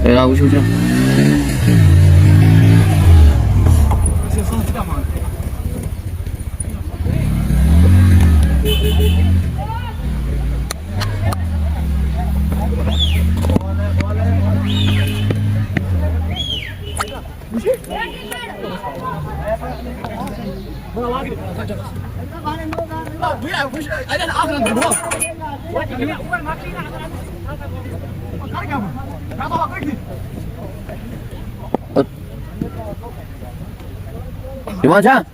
Ya uç uç. Imaja.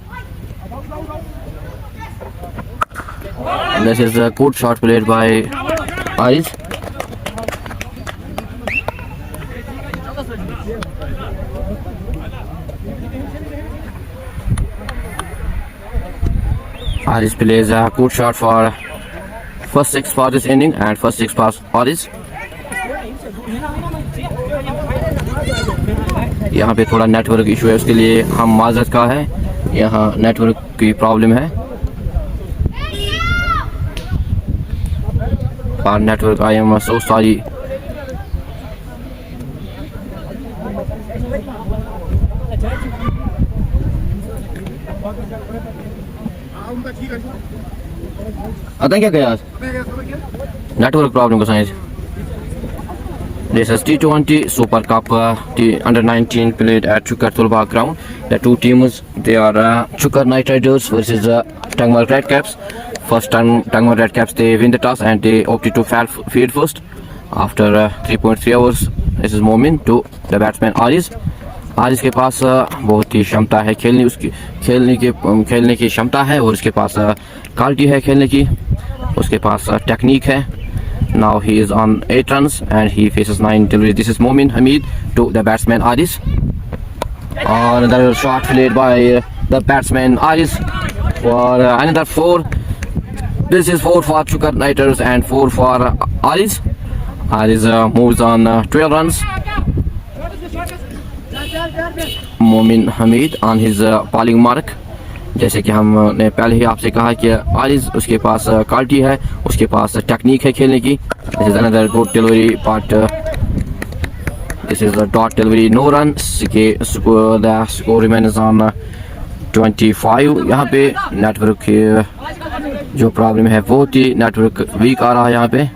This is a good shot played by Aris. Aris plays a good shot for first six for this inning and first six pass Aris. यहाँ पे थोड़ा network issue है, उसके लिए हम माजरत का है, यहाँ नेटवर्क की प्रॉब्लम है और network I am so sorry. आता क्या कहा नेटवर्क प्रॉब्लम को science. This is T20 Super Cup under 19 played at Chukar Tulba ground. The two teams, they are Chukar Knight Riders versus Tangmar Red Caps. First time Tangmar Red Caps they win the toss and they opted to field first. After 3.3 hours, this is moment to the batsman Aris. Aaris के पास बहुत ही क्षमता है खेलने की क्षमता है और उसके पास क्वालिटी है खेलने की, उसके पास टेक्निक है। Now he is on 8 runs and he faces 9 deliveries. This is Momin Hamid to the batsman Aris. Another shot played by the batsman Aris for another 4. This is 4 for Chukar Knighters and 4 for Aris. Aris moves on 12 runs. Momin Hamid on his bowling mark. जैसे कि हमने पहले ही आपसे कहा कि आरिस उसके पास quality है, उसके पास टेक्निक है खेलने की। This is another good delivery part, this is the dot delivery, no run के द स्कोर रिमेन्स ऑन 25। यहाँ पे नेटवर्क की जो प्रॉब्लम है बहुत ही नेटवर्क वीक आ रहा है यहाँ पे,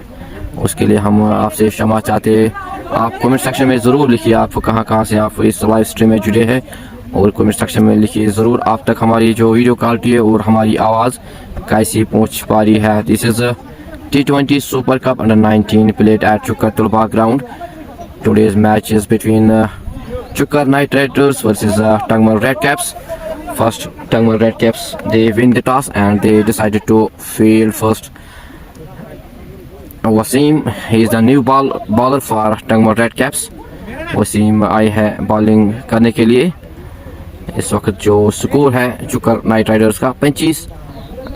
उसके लिए हम आपसे क्षमा चाहते। आप कमेंट सेक्शन में ज़रूर लिखिए आप कहाँ से आप इस लाइव स्ट्रीम में जुड़े हैं और कमेंट सेक्शन में लिखिए ज़रूर आप तक हमारी जो वीडियो क्वालिटी है और हमारी आवाज़ कैसी पहुंच पा रही है। This is T20 Super Cup under 19 played at Chukar Tulba ground. Today's match is between Chukar Knight Riders versus Tangmar Red Caps. First Tangmar Red Caps they win the toss and they decided to field first. Wasim, he is the new bowler for Tangmar Red Caps. Waseem आई है bowling करने के लिए। इस वक्त जो score है Chukar Knight Riders का 25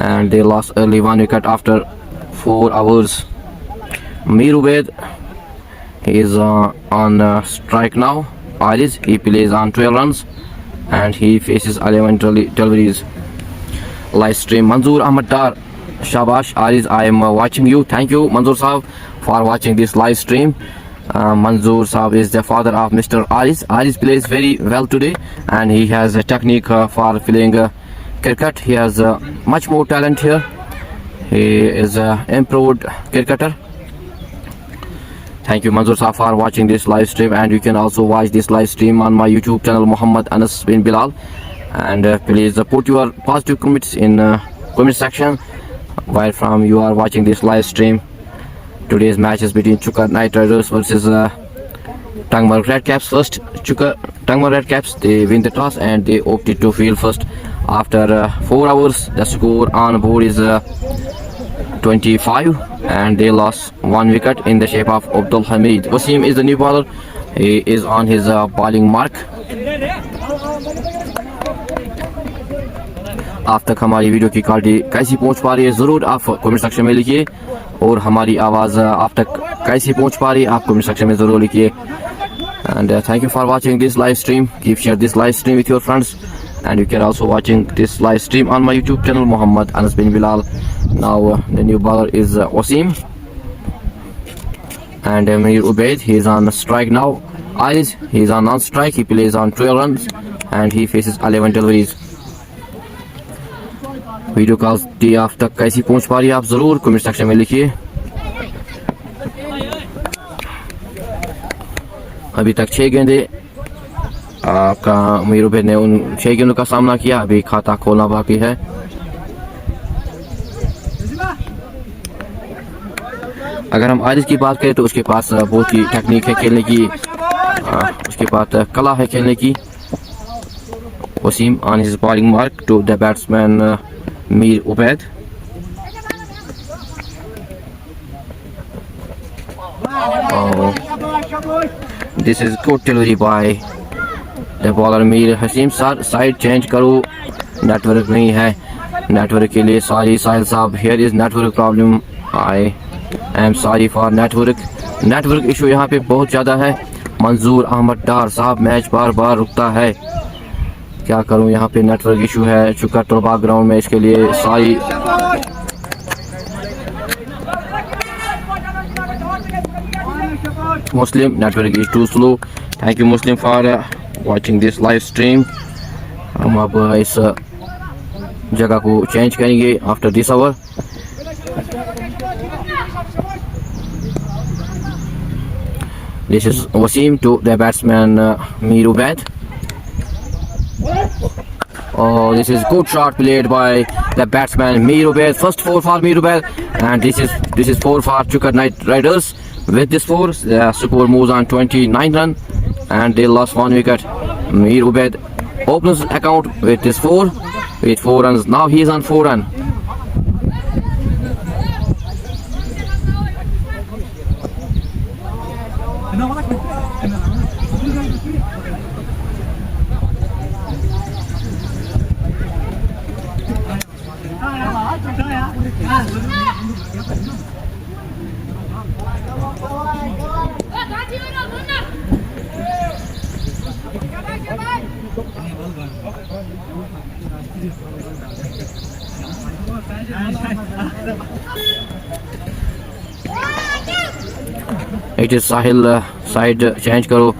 and they lost early 1 wicket after 4 overs. Mir Ubaid is on strike now. Aris he plays on 12 runs and he faces 11 deliveries. Live stream Manzoor Ahmad Dar, Shabash Aris, I am watching you. Thank you Manzoor Saab for watching this live stream. Manzoor Saab is the father of Mr. Aris. Aris plays very well today and he has a technique for playing cricket. He has much more talent here. He is improved cricketer. Thank you Manzoor Saab for watching this live stream, and you can also watch this live stream on my YouTube channel Muhammad Anas bin Bilal. And please put your positive comments in comment section while from you are watching this live stream. Today's match is between Chukar Knight Riders versus Tangmar Red Caps. First, Tangmar Red Caps they win the toss and they opted to field first. After 4 hours, the score on board is 25 and they lost 1 wicket in the shape of Abdul Hamid. Wasim is the new bowler. He is on his bowling mark. आप तक हमारी video की quality कैसी पहुंच पा रही है ज़रूर आप कमेंट सेक्शन में लिखिए, और हमारी आवाज़ आप तक कैसी पहुंच पा रही है आप कमेंट सेक्शन में ज़रूर लिखिए। And thank you for watching this live stream. Keep share this live stream with your friends and you can also watching this live stream on my YouTube channel Muhammad Anas bin Bilal. Now the new bowler is Wasim. And Mir Ubaid, he is on strike now. Aris, he is on non-strike. He plays on 12 runs and he faces 11 deliveries. Video call T आप तक कैसी पहुंच पा रही है आप जरूर comment section में लिखिए। अभी तक 6 गेंदे आपका मीर उबैद ने उन 6 गेंदों का सामना किया। अभी खाता खोलना बाकी है। अगर हम आरिस की बात करें तो उसके पास बहुत ही टेक्निक है खेलने की, उसके पास कला है खेलने की। Wasim on his bowling mark to the batsman Mir Ubaid. Oh, this is good delivery by the bowler Mir Hasim. Side change करो, नेटवर्क नहीं है। नेटवर्क के लिए सॉरी साहिल साहब, here is network problem. I am sorry for network issue यहाँ पे बहुत ज़्यादा है। मंजूर अहमद डार साहब, मैच बार बार रुकता है, क्या करूं, यहाँ पे नेटवर्क इशू है। चुका तलबा ग्राउंड में, इसके लिए sorry. Muslim, network is too slow. Thank you Muslim for watching this live stream. हम अब इस जगह को चेंज करेंगे after this hour. This is Wasim to the batsman Mir Ubaid. Oh, this is good shot played by the batsman Mir Ubaid. First 4 for Mir Ubaid, and this is 4 for Chuka Knight Riders. With this 4, the score moves on 29 run, and they lost 1 wicket. Mir Ubaid opens account with this 4 with 4 runs. Now he is on 4 run. It is Sahil, side change करो।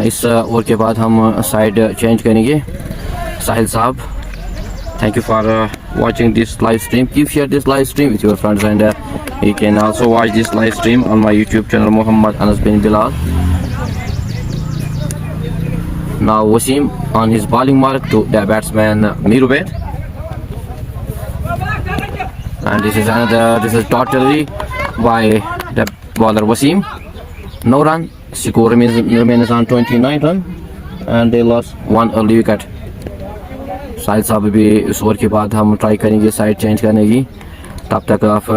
इस over के बाद हम side change करेंगे। साहिल साहब, thank you for watching this live stream. Keep share this live stream with your friends, and you can also watch this live stream on my YouTube channel Muhammad Anas bin Bilal. Now Wasim on his bowling mark to the batsman Mir Ubaid, and this is dot delivery by the bowler Wasim. No run. Score remains on 29 run, and they lost 1 early wicket. साहिल साहब भी इस over के बाद हम try करेंगे side change करने की। तब तक आप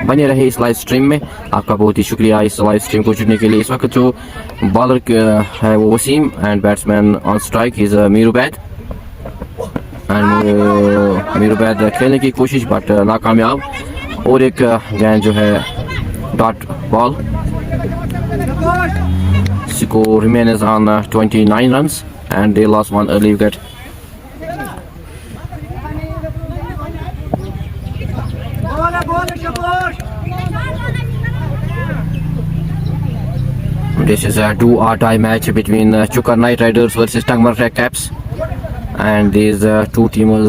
बने रहे इस लाइव स्ट्रीम में। आपका बहुत ही शुक्रिया इस लाइव स्ट्रीम को जुड़ने के लिए। इस वक्त जो बॉलर है वो Wasim, and batsman on strike is Mir Ubaid. And Mir Ubaid खेलने की कोशिश बट नाकामयाब। और एक गेंद जो है dot ball. Score remains on 29 runs, and they lost 1 early wicket. This is a do-or-die match between Chuka Knight Riders versus Tangmar Red Caps, and these two teams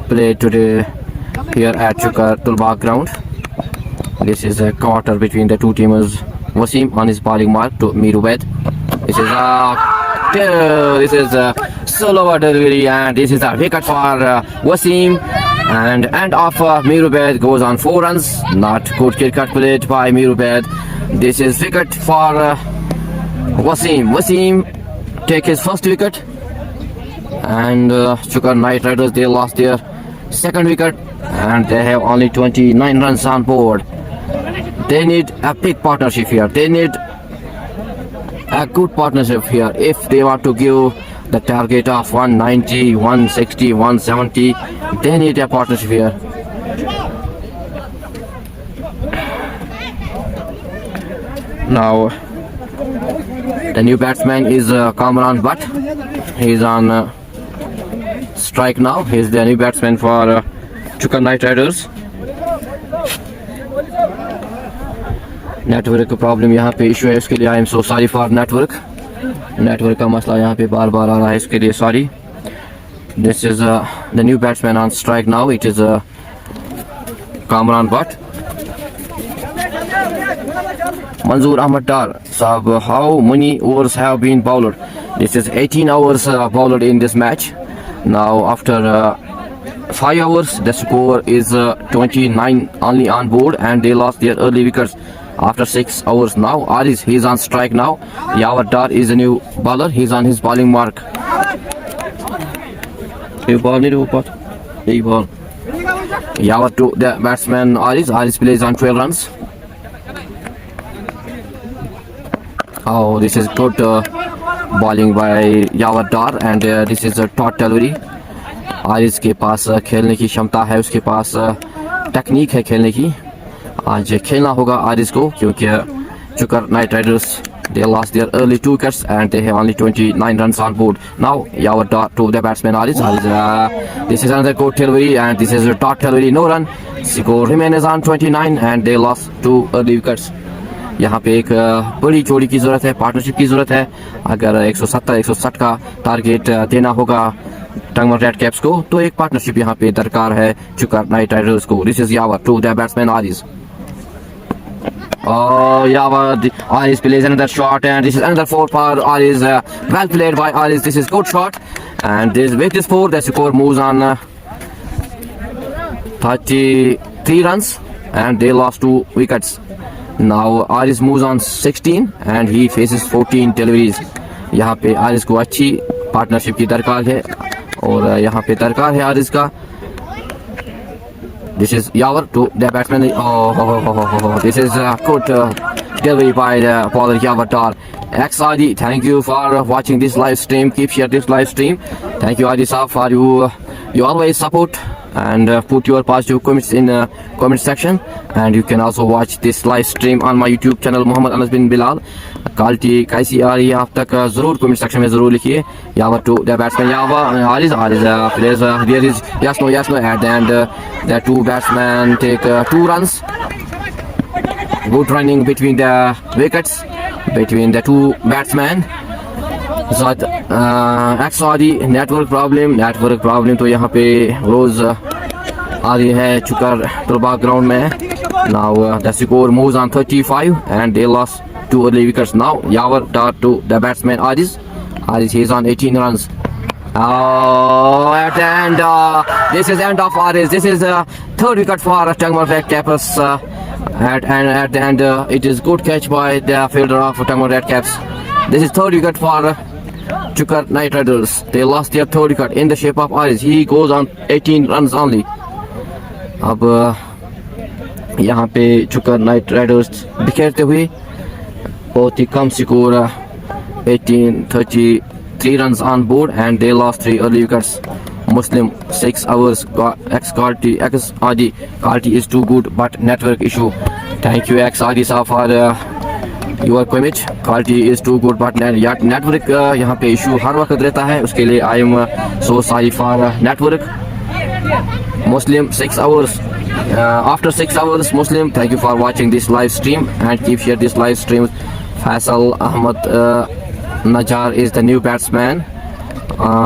play today here at Chuka Tulbagh ground. This is a quarter between the two teams. Wasim on his bowling mark to Mir Ubaid. This is a solo delivery, and this is a wicket for Wasim. And end of Mir Ubaid goes on 4 runs. Not good cricket played by Mir Ubaid. This is wicket for Wasim. Wasim take his first wicket, and Chuka Knight Riders, they lost their second wicket, and they have only 29 runs on board. They need a big partnership here. They need a good partnership here if they want to give the target of 190, 160, 170. They need a partnership here. Now the new batsman is Kamran Butt. He is on strike now. He is the new batsman for Chuka Knight Riders. Network का problem यहाँ पे issue है, उसके लिए I am so sorry for network का मसला यहाँ पे बार बार आ रहा है, इसके लिए sorry. This is the new batsman on strike now, it is Kamran Bhatt. Manzoor Ahmad Dar, Saab, how many overs have been bowled? This is 18 hours bowled in this match. Now after 5 hours, the score is 29 only on board, and they lost their early wickets. After 6 hours now, Aris, he's on strike now. Yawar Dar is a new bowler, he's on his bowling mark. You ball, need to pot. Big ball. Yawar to the batsman Aris plays on 12 runs. Oh, this is good bowling by Yawar Dar, and this is a taut delivery. Aaris के पास खेलने की क्षमता है, उसके पास technique है खेलने की। आज खेलना होगा आरिस को, क्योंकि Chukar Knight Riders they lost their early 2 wickets and they have only 29 runs on board. Now Yawar Dar to the batsman Aris. This is another good delivery, and this is a taut delivery, no run. Score remains on 29 and they lost 2 early wickets. यहाँ पे एक बड़ी जोड़ी की ज़रूरत है, partnership की ज़रूरत है। अगर 170-160 का टारगेट देना होगा टंगमर रेड कैप्स को, तो एक पार्टनरशिप यहाँ पे दरकार है चुकर नाइट राइडर्स को। This is Yawar to the batsman Aris. Yawar Aris plays another shot, and this is another 4 for Aris. Well played by Aris. This is good shot, and this with this 4, the score moves on 33 runs, and they lost 2 wickets. Now Aris moves on 16 and he faces 14 deliveries. यहाँ पे आरिस को अच्छी partnership की दरकार है, और यहाँ पे दरकार है आरिस का। This is Yawar to the batsman. This is good delivery by the bowler Yawar Dar. Adi, thank you for watching this live stream. Keep share this live stream. Thank you Adi Saab for you always support and put your positive comments in comment section, and you can also watch this live stream on my YouTube channel Muhammad Anas bin Bilal. Quality कैसी आ रही है आप तक जरूर comment section में जरूर लिखिए। Yawar to the batsman Aris plays there is yes no at the end the 2 batsmen take 2 runs. Good running between the wickets between the 2 batsmen. Saudi network problem तो यहाँ पे रोज आ रही है चुकर तुलबा ग्राउंड में। Now the score moves on 35 and they lost 2 early wickets. Now Yawar Dar to the batsman Aris he's on 18 runs. At the end this is end of Aris. This is 3rd wicket for Tangmar Red Caps. At the end it is good catch by the fielder of Tangmar Red Caps. This is 3rd wicket for Chukar Night Riders. They lost their 3rd wicket in the shape of Aris. He goes on 18 runs only. अब यहाँ पे चुकर Knight Riders बिखेरते हुए बहुत ही कम score 33 runs on board, and they lost 3 early wickets. Muslim 6 hours X quality is too good, but network issue. Thank you X Adi Saab for your comment. Quality is too good, but network यहाँ पे issue हर वक्त रहता है, उसके लिए I am so sorry for network. Muslim 6 hours after 6 hours Muslim, thank you for watching this live stream and keep share this live stream. Faisal Ahmad Najjar is the new batsman.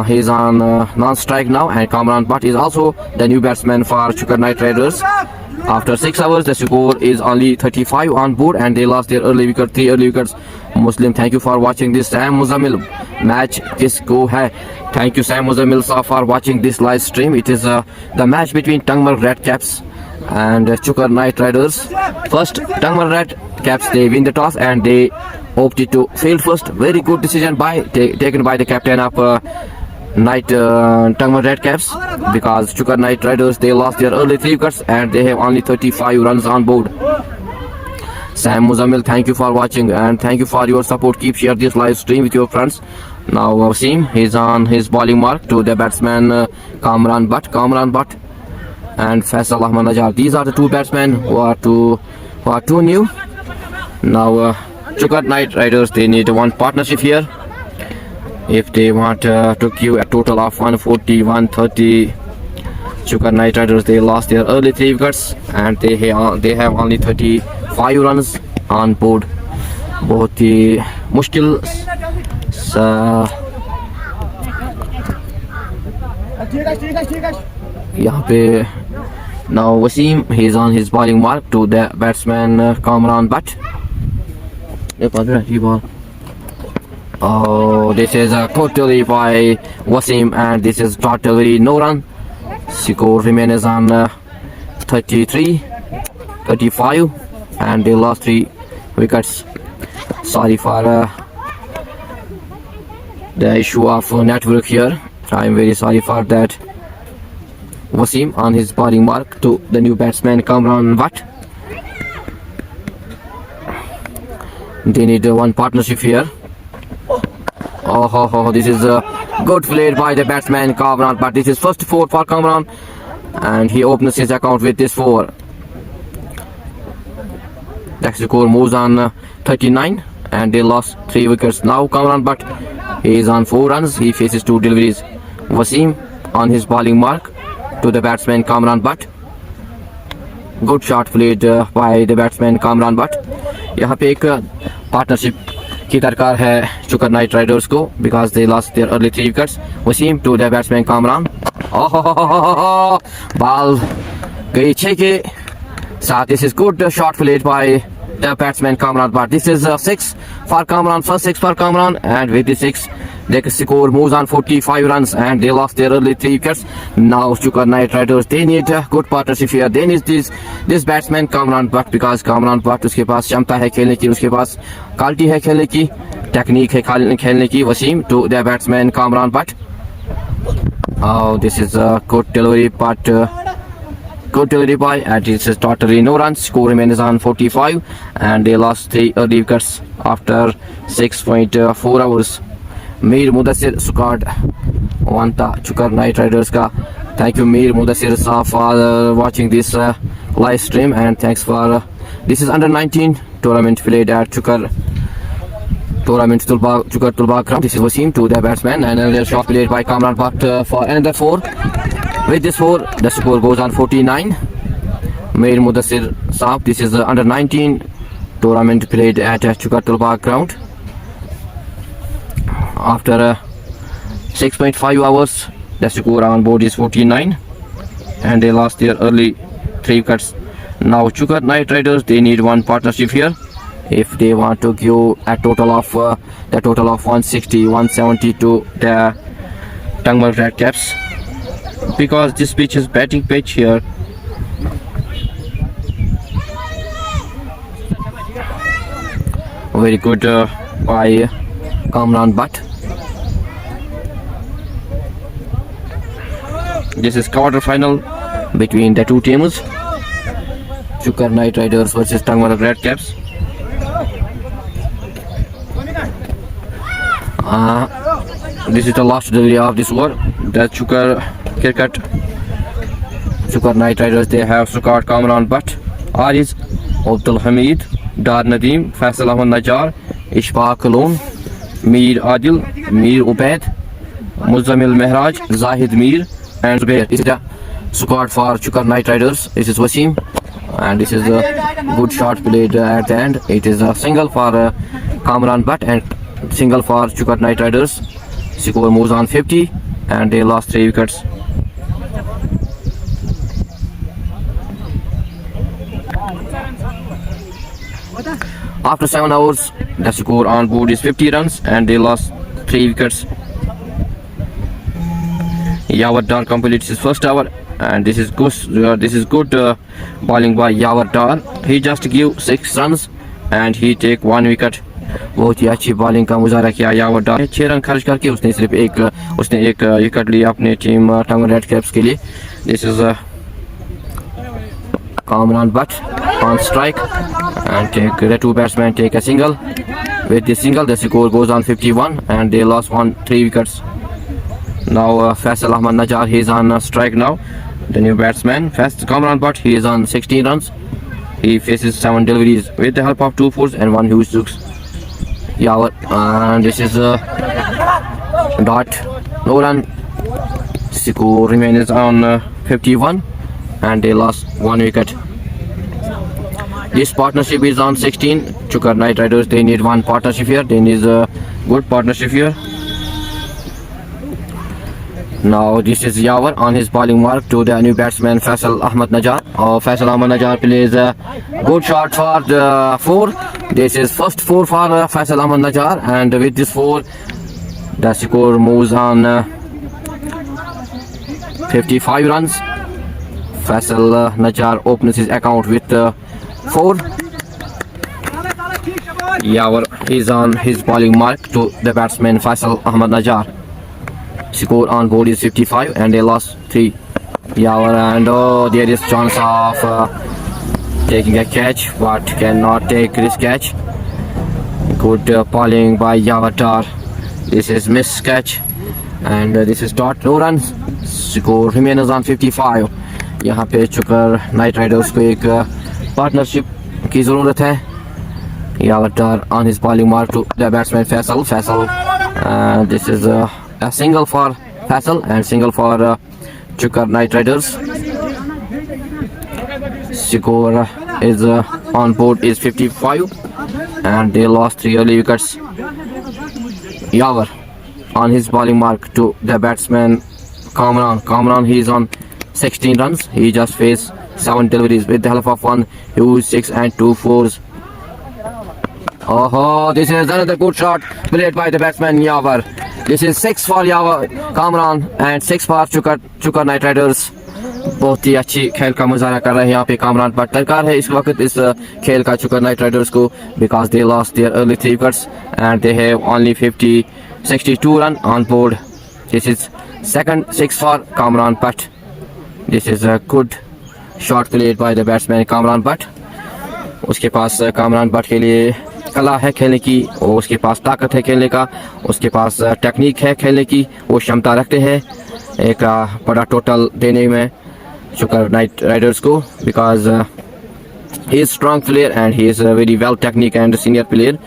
He's on non-strike now, and Kamran Bhatt is also the new batsman for Chukar Night Riders. After 6 hours the score is only 35 on board, and they lost their 3 early wickets. Muslim, thank you for watching this. Sam Muzammil, match kisko hai? Thank you Sam Muzammil for watching this live stream. It is the match between Tangmar Red Caps and Chukar Night Riders. First Tangmar Red Caps, they win the toss and they opted to field first. Very good decision taken by the captain of Tangmar Red Caps, because Chukar Night Riders, they lost their early 3 wickets and they have only 35 runs on board. Sam Muzammil, thank you for watching and thank you for your support. Keep share this live stream with your friends. Now Wasim, he's on his bowling mark to the batsman Kamran Bhatt and Faisal Ahmad Najjar. These are the 2 batsmen who are too new. Now Chukar Night Riders, they need one partnership here if they want to give a total of 140-130. Chukar Night Riders, they lost their early 3 wickets and they have only 35 runs on board. बहुत ही मुश्किल यहाँ पे now Wasim, he is on his bowling mark to the batsman Kamran Butt. Oh, this is a good delivery by Wasim, and this is dot delivery, no run. Score remains on 33, 35, and they lost 3 wickets. Sorry for the issue of network here. I am very sorry for that. Wasim on his bowling mark to the new batsman Kamran Butt. They need one partnership here. Oh, this is a good play by the batsman Kamran Butt. This is first 4 for Kamran, and he opens his account with this 4. The score moves on 39, and they lost 3 wickets. Now Kamran Butt, he is on 4 runs. He faces 2 deliveries. Wasim on his bowling mark to the batsman Kamran Butt. Good shot played by the batsman Kamran Butt. यहाँ पे एक partnership की दरकार है Chukar Knight Riders को, because they lost their early 3 wickets. Wasim to the batsman Kamran. Ball गई 6 के साथ. This is good shot played by the batsman Kamran Butt. This is 6 for Kamran, first 6 for Kamran, and with the 6 the score moves on 45 runs, and they lost their early 3 wickets. Now Chukar Night Riders, they need a good partnership here. They need this batsman Kamran Butt, because Kamran Butt उसके पास क्षमता है खेलने की, उसके पास quality है खेलने की, technique है खेलने की. Wasim to the batsman Kamran Butt. Oh, this is a good delivery, but good delivery by, and this is totally no runs. Score remains on 45, and they lost 3 early wickets after 6.4 hours. Mir Mudassir scored one Chukar Night Riders ka. Thank you Mir Mudassir Saab for watching this live stream, and thanks for this is under 19 tournament played at Chukar tournament Chukar Tulbagh ground. This is Wasim to the batsman, and another shot played by Kamran Butt for another 4. With this 4 the score goes on 49. Mir Mudassir Saab, this is under 19 tournament played at Chukar Tulbagh ground. After 6.5 hours, the score on board is 49, and they lost their early 3 wickets. Now Chukar Night Riders, they need one partnership here if they want to give a total of 160, 170 to the Tangmal Red Caps, because this pitch is batting pitch here. Very good by Kamran Butt. This is quarter final between the 2 teams, Chukar Night Riders versus Tangmal Red Caps. This is the last delivery of this over. The Chukar Night Riders, they have scored Kamran Butt, Ariz, Abdul Hamid, Dar Nadeem, Faisal Ahmad Najjar, Ishfaq Loon, Mir Adil, Mir Ubaid, Muzammil Mehraj, Zahid Mir, and Zubair. This is the squad for Chukar Night Riders. This is Wasim, and this is a good shot played at the end. It is a single for Kamran Butt and single for Chukar Night Riders. Score moves on 50, and they lost 3 wickets. After 7 hours, the score on board is 50 runs, and they lost 3 wickets. Yawar Dar completes his first over, and this is good bowling by Yawar Dar. He just give 6 runs, and he take 1 wicket. बहुत ही अच्छी bowling का मुजाहरा किया यावर डार. 6 run खर्च करके उसने सिर्फ एक विकेट लिया अपने टीम टंगल रेड कैप्स के लिए. This is Kamran Butt on strike, and the 2 batsmen take a single. With this single, the score goes on 51, and they lost 3 wickets. Now Faisal Ahmad Najjar, he is on strike now. The new batsman, Kamran Butt, he is on 16 runs. He faces 7 deliveries with the help of 2 fours and 1 huge six. Yawar, and this is dot, no run. Score remains on 51, and they lost 1 wicket. This partnership is on 16 Chukar Knight Riders, they need one partnership here. They need a good partnership here. Now this is Yawar on his bowling mark to the new batsman Faisal Ahmad Najjar. Faisal Ahmad Najjar plays a good shot for the 4. This is first 4 for Faisal Ahmad Najjar, and with this 4 the score moves on 55 runs. Faisal Najjar opens his account with 4. Yawar is on his bowling mark to the batsman Faisal Ahmad Najjar. Score on board is 55 and they lost 3. Yawar, and there is chance of taking a catch, but cannot take this catch. Good bowling by Yawar Dar. This is miss catch and this is dot, no runs. Score remains on 55. यहाँ पे चुकर Knight Riders को एक partnership की ज़रूरत है. Yawar Dar on his bowling mark to the batsman Faisal. This is a single for Faisal and single for Chukar Knight Riders. Score is on board is 55 and they lost 3 early wickets. Yawar on his bowling mark to the batsman Kamran. He is on 16 runs. He just faced 7 deliveries with the help of 1 huge 6 and 2 4s. This is another good shot played by the batsman Yawar. This is 6 for Yawar Kamran and 6 for Chukar Knight Riders. बहुत ही अच्छी खेल का मुजाहरा कर रहे हैं यहाँ पे कामरान, पर दरकार है इस वक्त इस खेल का चुकर नाइट राइडर्स को, because they lost their early 3 wickets and they have only 62 run on board. This is second 6 for Kamran Butt. This is a good shot played by the batsman Kamran Butt. उसके पास Kamran but के लिए कला है खेलने की, और उसके पास ताकत है खेलने का, उसके पास टेक्निक है खेलने की, वो क्षमता रखते हैं एक बड़ा टोटल देने में चुकर नाइट राइडर्स को, because he is strong player and he is a very well technique and senior player.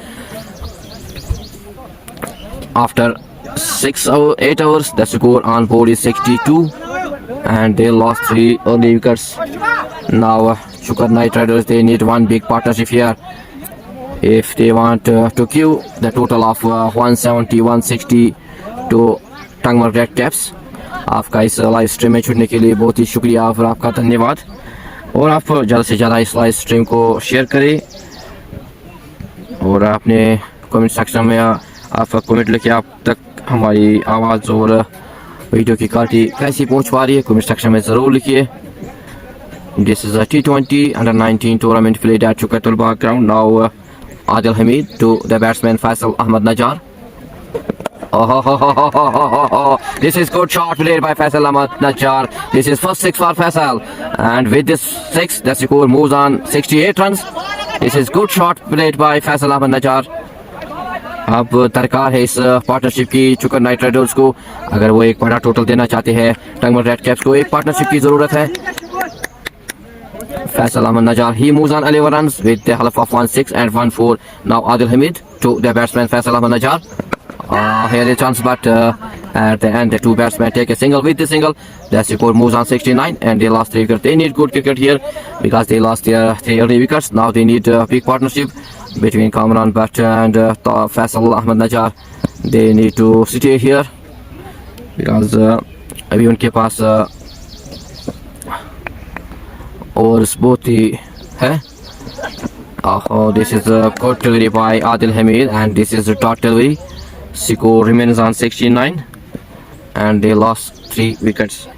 After 8 hours the score on board is 62 and they lost 3 early wickets. Now Chukar Knight Riders, they need one big partnership here if they want to queue the total of 170-160 to Tangmar Red Caps. आपका इस live stream में जुड़ने के लिए बहुत ही शुक्रिया और आपका धन्यवाद, और आप ज़्यादा से ज़्यादा इस लाइव स्ट्रीम को शेयर करें और अपने कमेंट सेक्शन में आप कमेंट लिखे आप तक हमारी आवाज़ और वीडियो की क्वालिटी कैसी पहुंच पा रही है, कमेंट सेक्शन में ज़रूर लिखिए. This is a T20 under-19 tournament played at Chukatul Bagh ground. Now Adil Hamid to the batsman Faisal Ahmad Najjar. This is good shot played by Faisal Ahmad Najjar. This is first 6 for Faisal, and with this 6 the score moves on 68 runs. This is good shot played by Faisal Ahmad Najjar. अब दरकार है इस partnership की चुकर Knight Riders को, अगर वो एक बड़ा टोटल देना चाहते हैं टंगमर रेड कैप्स को, एक पार्टनरशिप की ज़रूरत है. Faisal Ahmad Najjar, he moves on 11 runs with the help of 1-6 and 1-4. Now Adil Hamid to the batsman Faisal Ahmad Najjar. Here is a chance, but at the end the 2 batsmen take a single. With the single the score moves on 69 and they lost 3 wickets. They need good cricket here because they lost their 3 early wickets. Now they need a big partnership between Kamran Butt and Faisal Ahmad Najjar. They need to stay here because अभी उनके पास overs बहुत ही है. This is a good delivery by Adil Hamid and this is a dot delivery. Score remains on 69 and they lost 3 wickets.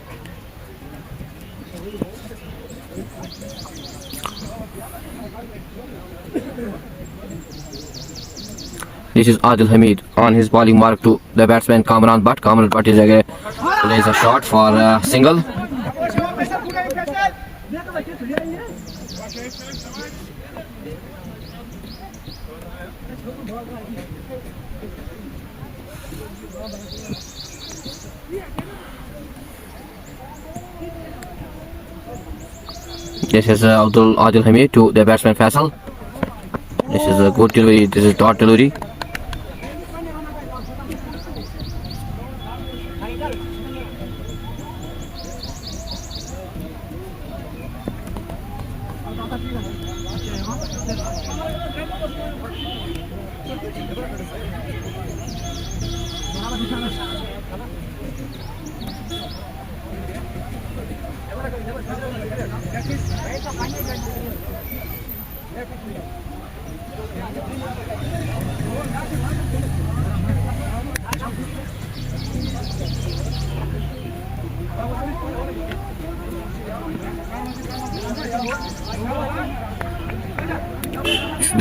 This is Adil Hamid on his bowling mark to the batsman Kamran Butt. Kamran Butt is again plays a shot for a single. This is Adil Hamid to the batsman Faisal. This is a good delivery. This is dot delivery. The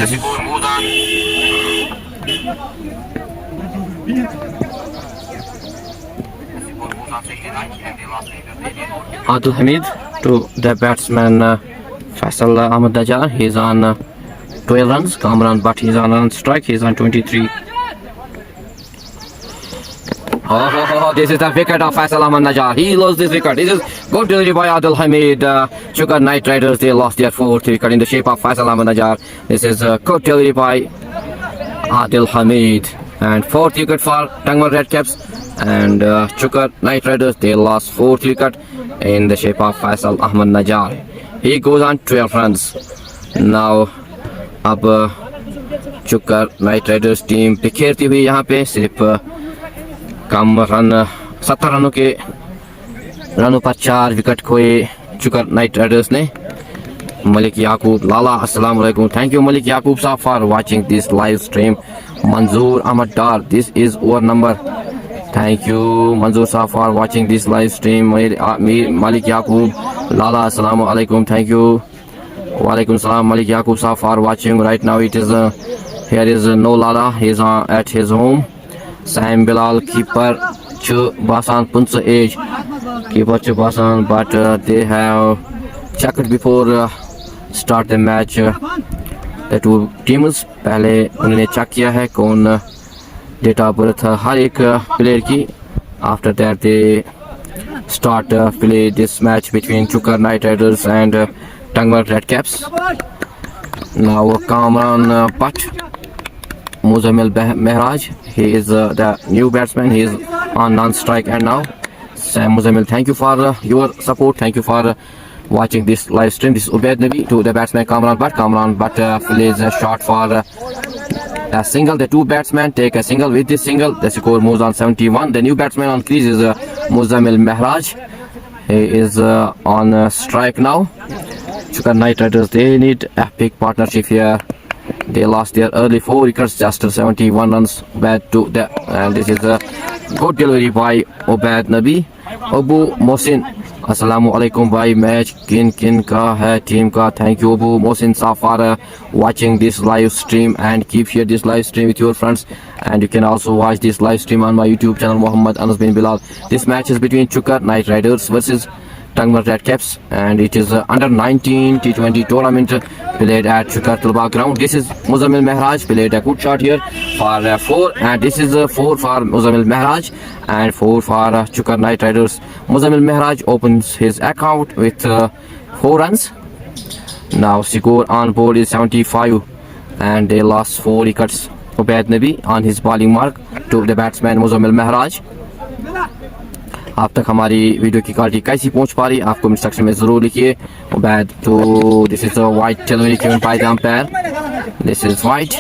score moves on. Adil Hamid to the batsman Faisal Ahmad Najjar. He's on 12 runs. Kamran Butt, he's on strike. He's on 23. Oh, this is the wicket of Faisal Ahmad Najjar. He lost this wicket. This is good delivery by Adil Hamid. Chukar Knight Riders, they lost their fourth wicket in the shape of Faisal Ahmad Najjar. This is good delivery by Adil Hamid. And fourth wicket for Tangmar Redcaps. And Chukar Knight Riders, they lost fourth wicket in the shape of Faisal Ahmad Najjar. He goes on 12 runs. Now, अब चुकर Knight Riders team बिखेरती हुई यहाँ पे सिर्फ कम run 70 रनों पर 4 wicket खोए चुकर Knight Riders ने. मलिक याकूब लाला, अस्सलाम वालेकुम. Thank you Malik Yaqub sir for watching this live stream. Manzoor Ahmad Dar, this is our number. Thank you Manzoor sir for watching this live stream. Malik Yaqub Lala, assalamu alaikum. Thank you. Walaikum salam Malik Yaqub sir for watching. Right now it is here is no Lala. He is at his home. Sam Bilal, keeper Chu Basan Punsa age. Keeper Chu Basan, but they have checked before start the match. The two teams पहले उन्होंने check किया है कौन date of birth हर एक player की. After that they start play this match between Chukar Knight Riders and Tangmar Redcaps. Now Kamran Butt, Muzammil Mehraj, he is the new batsman. He is on non-strike. And now Sam Muzammil, thank you for your support. Thank you for watching this live stream. This is Ubaid Nabi to the batsman Kamran Butt. Kamran Butt plays a shot for a single. The two batsmen take a single. With this single, the score moves on 71. The new batsman on crease is Muzammil Mehraj. He is on strike now. Chukar Knight Riders, they need a big partnership here. They lost their early 4 wickets, just 71 runs bad to the. And this is a good delivery by Ubaid Nabi. Abu Mohsin, assalamu alaikum bhai. Match kin ka hai team ka. Thank you Abu Mohsin sir for watching this live stream, and keep share this live stream with your friends. And you can also watch this live stream on my YouTube channel Muhammad Anas bin Bilal. This match is between Chukar Knight Riders versus Tangmar Redcaps, and it is under 19 T20 tournament played at Chukar Tulba ground. This is Muzammil Mehraj, played a good shot here for 4, and this is 4 for Muzammil Mehraj and 4 for Chukar Knight Riders. Muzammil Mehraj opens his account with 4 runs. Now score on board is 75, and they lost 4 wickets. Ubaid Nabi on his bowling mark to the batsman Muzammil Mehraj. आप तक हमारी video की quality कैसी पहुंच पा रही है आप कमेंट सेक्शन में जरूर लिखिए. Ubaid to this is a white delivery given by the umpire. This is white.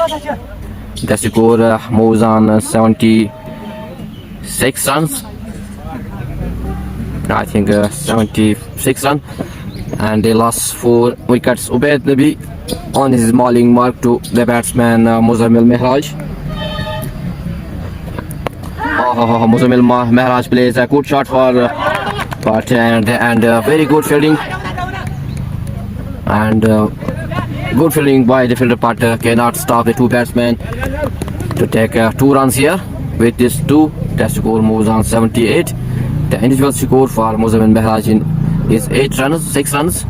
The score moves on 76 runs. I think 76 runs, and they lost 4 wickets. Ubaid Nabi on his bowling mark to the batsman Muzammil Mehraj. Muzammil Mehraj plays a good shot for but and very good fielding, and good fielding by the fielder, but cannot stop the two batsmen to take 2 runs here. With this 2, the score moves on 78. The individual score for Muzammil Mehraj is 6 runs.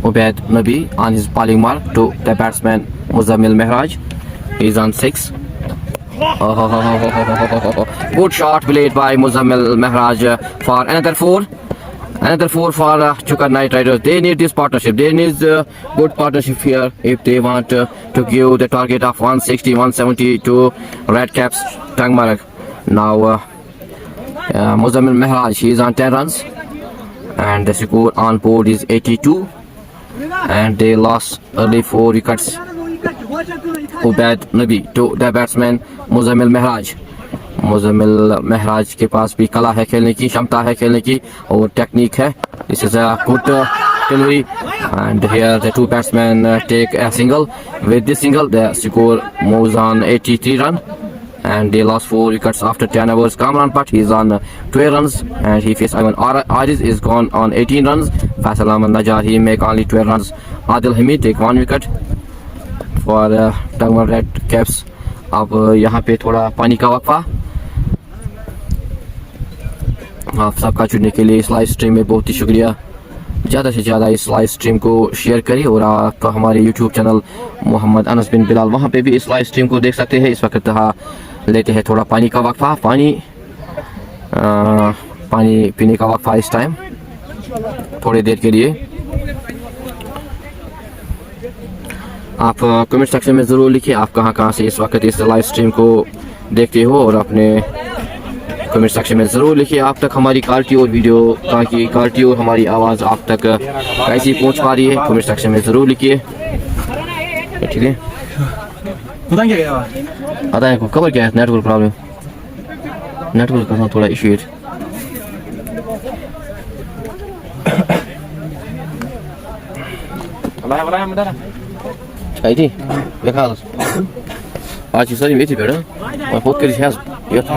Ubaid Nabi on his bowling mark to the batsman Muzammil Mehraj. He is on 6. Good shot played by Muzammil Mehraj for another 4. Another 4 for Chukar Knight Riders. They need this partnership. They need good partnership here if they want to give the target of 160, 170 to Redcaps Tangmar. Now Muzammil Mehraj, he is on 10 runs, and the score on board is 82, and they lost early 4 wickets. Ubaid Nabi to the batsman Muzammil Mehraj. Muzammil महराज के पास भी कला है खेलने की, क्षमता है खेलने की और टेक्निक है. This is a good delivery and here the two batsmen take a single. With this single the score moves on 83 run and they lost 4 wickets after 10 overs. Kamran Butt is on 12 runs and he faces Ayman Ariz is gone on 18 runs. Faisal Ahmad Najjar he make only 12 runs. Adil Hamid take 1 wicket for Tangman Red Caps. अब यहाँ पे थोड़ा पानी का वक्फा. आप सबका जुड़ने के लिए इस लाइव स्ट्रीम में बहुत ही शुक्रिया. ज़्यादा से ज़्यादा इस लाइव स्ट्रीम को शेयर करिए और आप हमारे यूट्यूब चैनल मोहम्मद अनस बिन बिलाल वहाँ पे भी इस लाइव स्ट्रीम को देख सकते हैं. इस वक्त लेते हैं थोड़ा पानी का वक्फा. पानी पीने का वक्फा इस टाइम थोड़ी देर के लिए. आप कमेंट सेक्शन में ज़रूर लिखिए आप कहाँ से इस वक्त इस लाइव स्ट्रीम को देखते हो और अपने कमेंट सेक्शन में ज़रूर लिखिए आप तक हमारी क्वालिटी और वीडियो की क्वालिटी और हमारी आवाज़ आप तक कैसी पहुंच पा रही है. कमेंट सेक्शन में ज़रूर लिखिए. ठीक है आता है कवर क्या है नेटवर्क प्रॉब्लम. नेटवर्क का थोड़ा इशू है. Heidi, wie gaat het? Had je sorry weet je weer, maar goed kun je het. Je hebt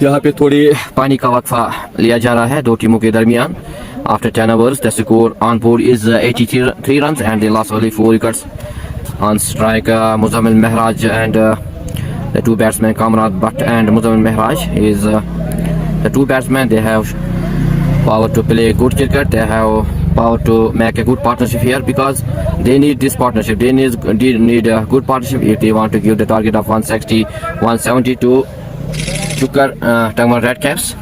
यहाँ पे थोड़ी पानी का वक्फा लिया जा रहा है दो टीमों के दरमियान. After 10 overs, the score on board is 83 runs and they lost only 4 wickets. On strike, Muzammil Mehraj and the two batsmen Kamran Butt and Muzammil Mehraj is the two batsmen. They have power to play good cricket. They have power to make a good partnership here because they need this partnership. They need a good partnership if they want to give the target of 160, 170 to Tangman Red Caps.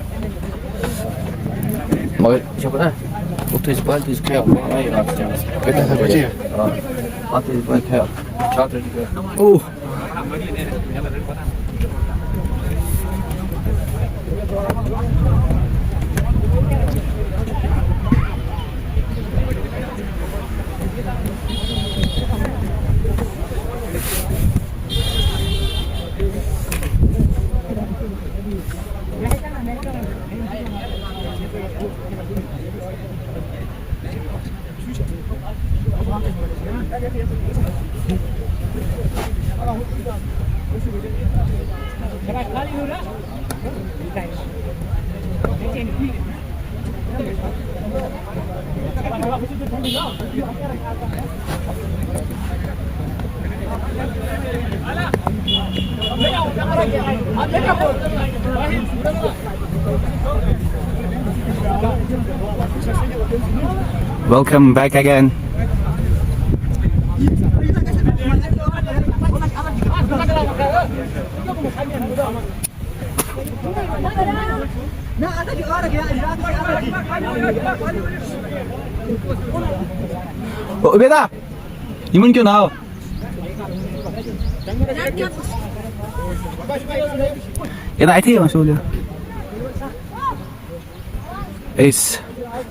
Oh. Welcome back again. Oh, beta, imun क्यों ना हो? ये आई थी मशहूर. It's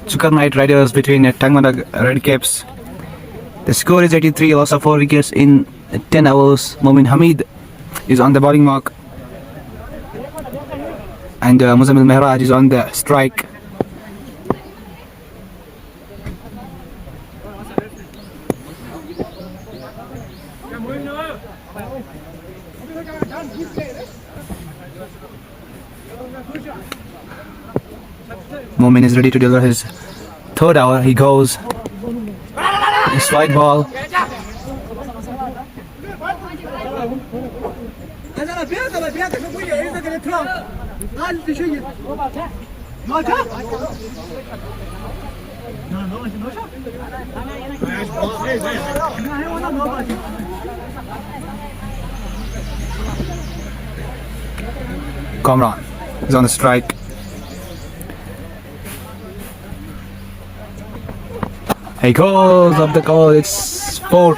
Chuka Knight Riders between Tangman Red Caps. The score is 83, loss of 4 wickets in 10 overs. Momin Hamid is on the bowling mark and Muzammil Mehraj is on the strike. Momin is ready to deliver his third hour. He goes. His slide ball. Kamran is on the strike. He goes up the goal. It's 4.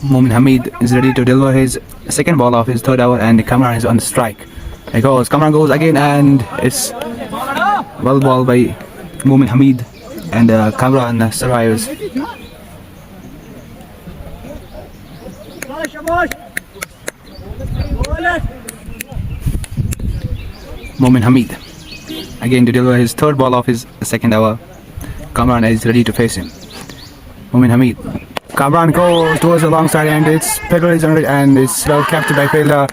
Momin Hamid is ready to deliver his second ball of his third over, and Kamran is on the strike. He goes, Kamran goes again, and it's well ball by Momin Hamid, and Kamran survives. Momin Hamid again to deliver his third ball of his second over. Kamran is ready to face him. Momin Hamid. Kamran goes towards the long side, and it's Pedro is on it, and it's well captured by Fielder.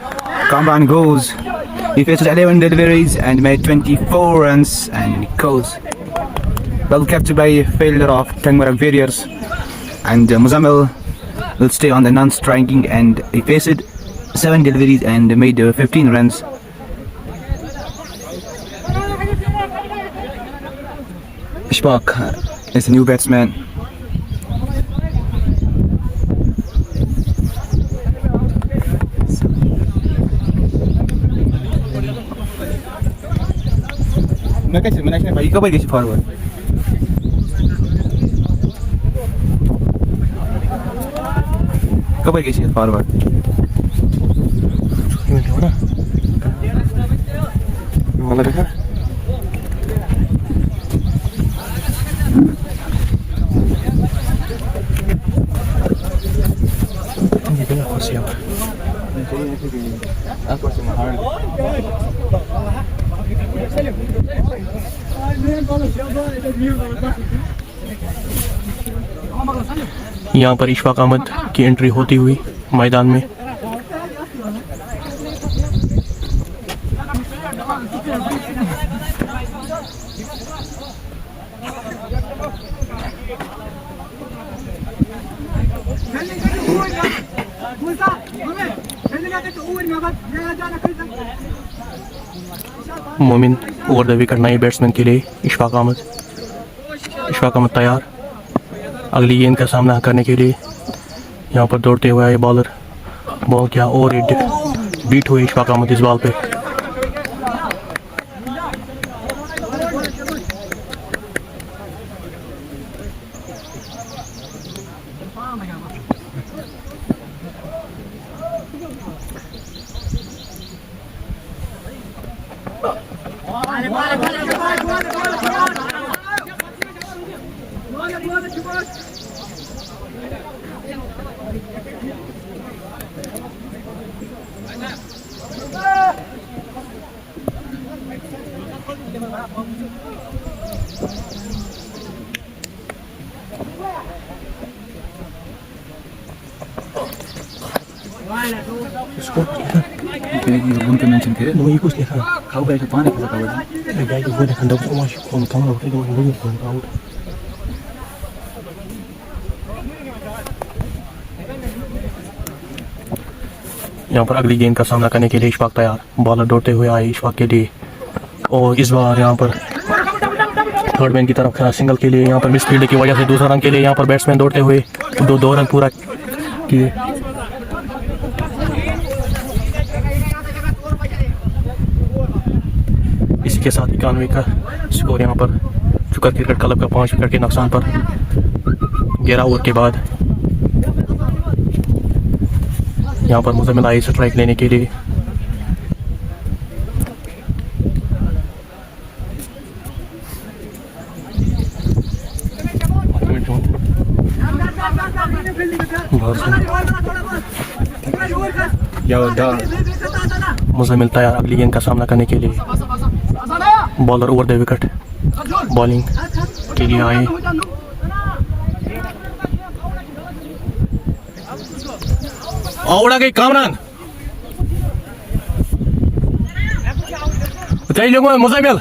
Kamran goes. He faces 11 deliveries and made 24 runs, and he goes. Well captured by Fielder of Tangmarag Warriors, and Muzammil will stay on the non-striking, and he faced 7 deliveries and made 15 runs. Ishfaq is a new batsman. Kau pergi forward. Kau pergi forward. Mana dekat? यहाँ पर इशफाक अहमद की entry होती हुई मैदान में। मोमिन over the wicket नए batsman के लिए इशफाक अहमद तैयार अगली गेंद का सामना करने के लिए। यहाँ पर दौड़ते हुए आए बॉलर, बॉल किया और बीट हुए इशफाक अहमद इस बॉल पे। वही कुछ देखा खाओ गए पानी का गाय को देखा दो कौन कम होते तो वो कौन आउट। यहाँ पर अगली गेंद का सामना करने के लिए इशफाक तैयार, बॉलर दौड़ते हुए आए इशफाक के लिए और इस बार यहाँ पर थर्ड मैन की तरफ खड़ा सिंगल के लिए। यहाँ पर मिस फील्ड की वजह से दूसरा रन के लिए यहाँ पर बैट्समैन दौड़ते हुए दो रन पूरा किए। इसी के साथ 91 का स्कोर यहाँ पर चुका क्रिकेट क्लब का 5 विकेट के नुकसान पर 11 ओवर के बाद यहाँ पर मुजम्मिल आई स्ट्राइक लेने के लिए। मुजम्मिल तैयार अगली गेंद का सामना करने के लिए। Bowler over the wicket bowling के लिए आए। आउट आ गई कामरान, चाहिए लोगों Muzammil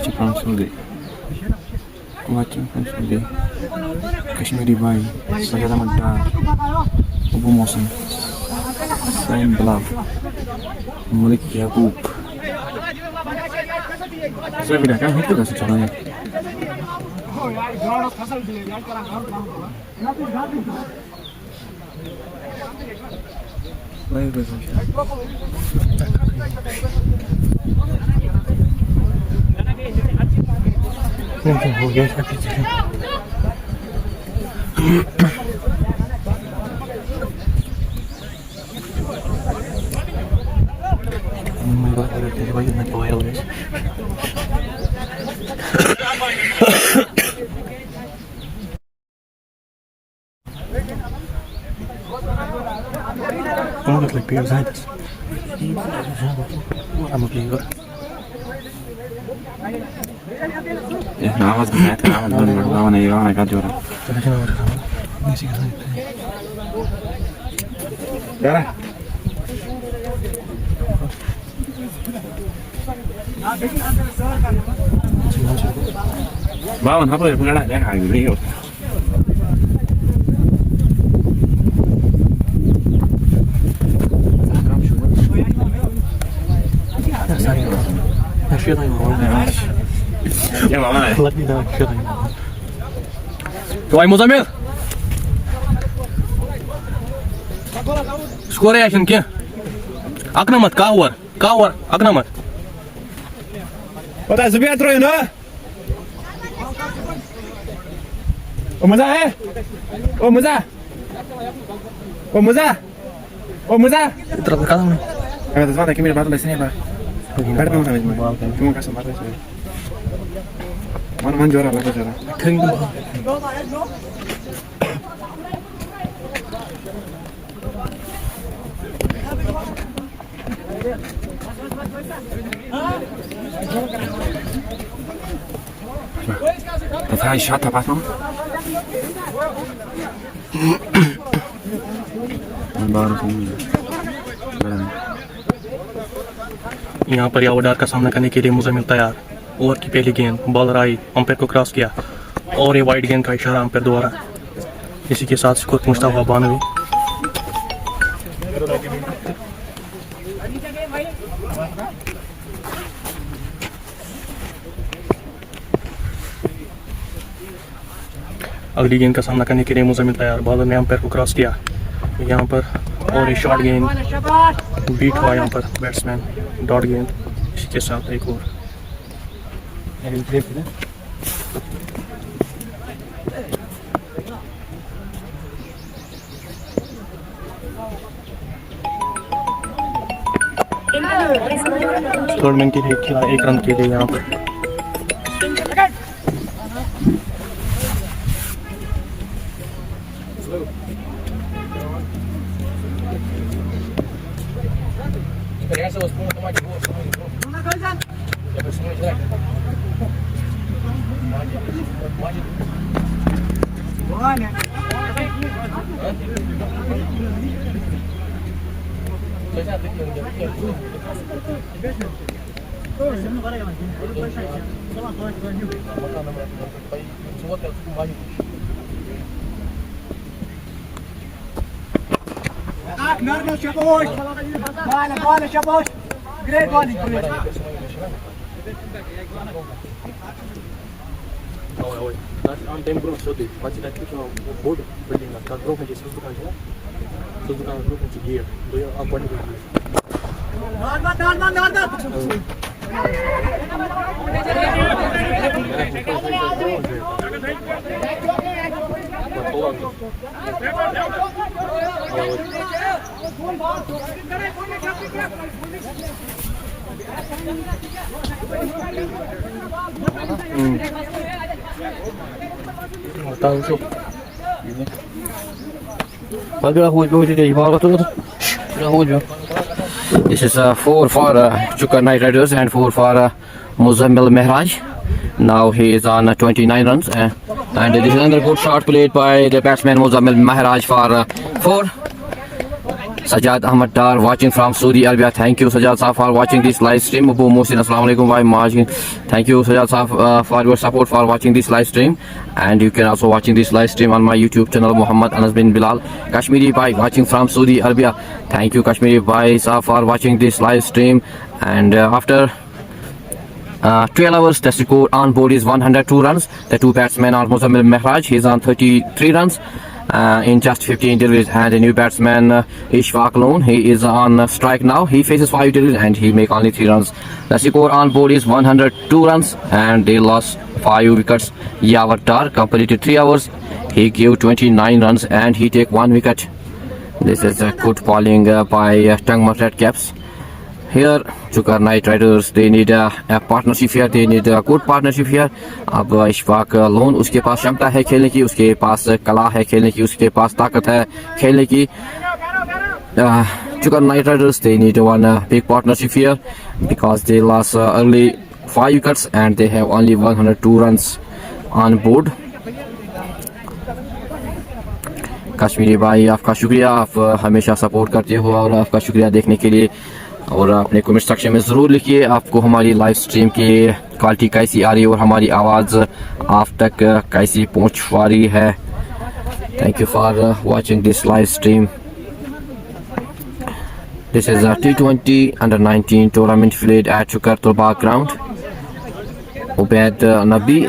Watching from Saudi. Watching from Saudi. Kashmiri Bhai. Sajjad Ahmad Dar. Abu Mohsin. Saim Bilal. Malik Yaqub. Saya bedakan itu kan secaranya. Baik baik. हो गया like beer زايدة I'm a believer. احنا عاوز بتاعتنا عاوز بالله وانا انا قاعد جورا يلا باون هبل بقى لا يعني عايزين يا ماما Давай, Музамил! Скоро ященки. Акнамат, кауар, акнамат. Вот это забей трое, ну? Муза, Муза! Муза! Муза! Это звонок Эмиль Батл из неба. Берем его там. Чему касом Батл из неба? Man juara apa juara? Das heißt, ich hatte was noch? यहाँ पर यावडार का सामना करने के लिए मुज़म्मिल तैयार। ओवर की पहली गेंद बॉलर आई, अंपायर को क्रॉस किया और ये वाइड गेंद का इशारा अंपायर द्वारा। इसी के साथ स्कोर पहुंचता हुआ 92। अगली गेंद का सामना करने के लिए मुज़म्मिल तैयार। बॉलर ने अंपायर को क्रॉस किया यहाँ पर और ये शॉर्ट गेंद बीट हुआ यहाँ पर बैट्समैन, डॉट गेंद। इसी के साथ एक और थर्ड मैन के लिए खेला 1 रन के लिए यहाँ पर। Normal Shabosh. Ball Shabosh. Great bowling. Oi. Am tempo pro sodi. Pode dar aqui no board, building na grupo de Suzuka já. Suzuka grupo de gear. Do you have one? Tahu so. This is 4 for Chukar Knight Riders and 4 for Muzammil Mehraj. Now he is on 29 runs and this is another good shot played by the batsman Muzammil Mehraj for 4. Sajjad Ahmad Dar watching from Saudi Arabia. Thank you Sajjad Saab for watching this live stream. Abu Mohsin Assalamu alaikum bhai Majin. Thank you Sajjad Saab for your support for watching this live stream, and you can also watching this live stream on my YouTube channel Muhammad Anas bin Bilal. Kashmiri bhai watching from Saudi Arabia. Thank you Kashmiri bhai Saab for watching this live stream, and after 12 hours, the score on board is 102 runs. The two batsmen are Muzammil Mehraj, he is on 33 runs in just 15 deliveries, and the new batsman Ishfaq Loan, he is on strike now. He faces 5 deliveries and he make only 3 runs. The score on board is 102 runs, and they lost 5 wickets. Yawar Dar completed 3 hours. He gave 29 runs and he take 1 wicket. This is a good bowling by Tangmar Red Caps. Here Chukar Knight Riders, they need a partnership here, they need a good partnership here. अब Ishfaq loan, उसके पास क्षमता है खेलने की, उसके पास कला है खेलने की, उसके पास ताकत है खेलने की. Chukar Knight Riders, they need one big partnership here because they lost early 5 wickets and they have only 102 runs on board. Kashmiri भाई आपका शुक्रिया, आप हमेशा सपोर्ट करते हो और आपका शुक्रिया देखने के लिए. और अपने कमेंट सेक्शन में ज़रूर लिखिए आपको हमारी लाइव स्ट्रीम की क्वालिटी कैसी आ रही है और हमारी आवाज़ आप तक कैसी पहुंच पा रही है. Thank you for watching this live stream. This is a T20 under-19 tournament played at Chukar Tulbagh ground. Ubaid Nabi